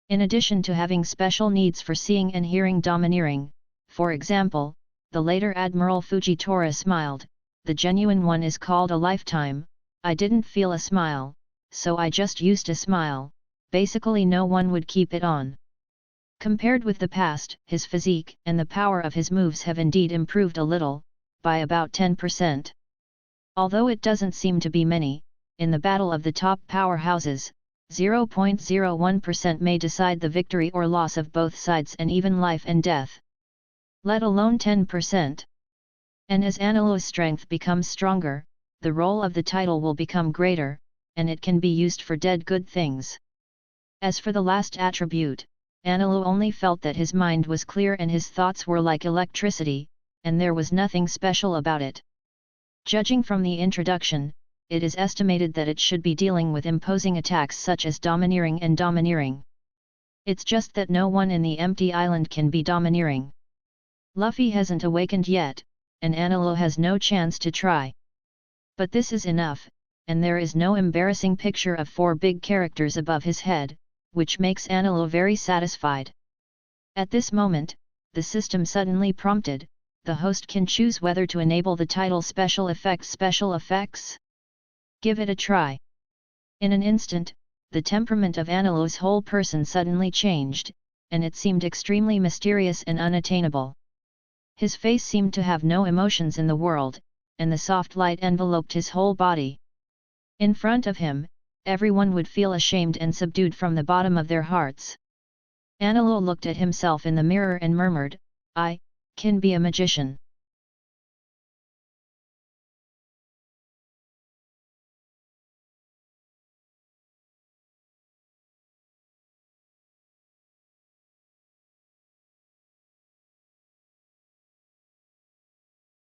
In addition to having special needs for seeing and hearing domineering, for example, the later Admiral Fujitora smiled, the genuine one is called a lifetime. I didn't feel a smile, so I just used a smile, basically no one would keep it on. Compared with the past, his physique and the power of his moves have indeed improved a little, by about 10%. Although it doesn't seem to be many, in the battle of the top powerhouses, 0.01% may decide the victory or loss of both sides and even life and death. Let alone 10%. And as Anilu's strength becomes stronger, the role of the title will become greater, and it can be used for dead good things. As for the last attribute, Anilu only felt that his mind was clear and his thoughts were like electricity, and there was nothing special about it. Judging from the introduction, it is estimated that it should be dealing with imposing attacks such as domineering and domineering. It's just that no one in the empty island can be domineering. Luffy hasn't awakened yet, and Anilu has no chance to try. But this is enough, and there is no embarrassing picture of 4 big characters above his head, which makes Anilu very satisfied. At this moment, the system suddenly prompted, the host can choose whether to enable the title Special Effects. Give it a try. In an instant, the temperament of Anilu's whole person suddenly changed, and it seemed extremely mysterious and unattainable. His face seemed to have no emotions in the world, and the soft light enveloped his whole body. In front of him, everyone would feel ashamed and subdued from the bottom of their hearts. Anilu looked at himself in the mirror and murmured, "I can be a magician."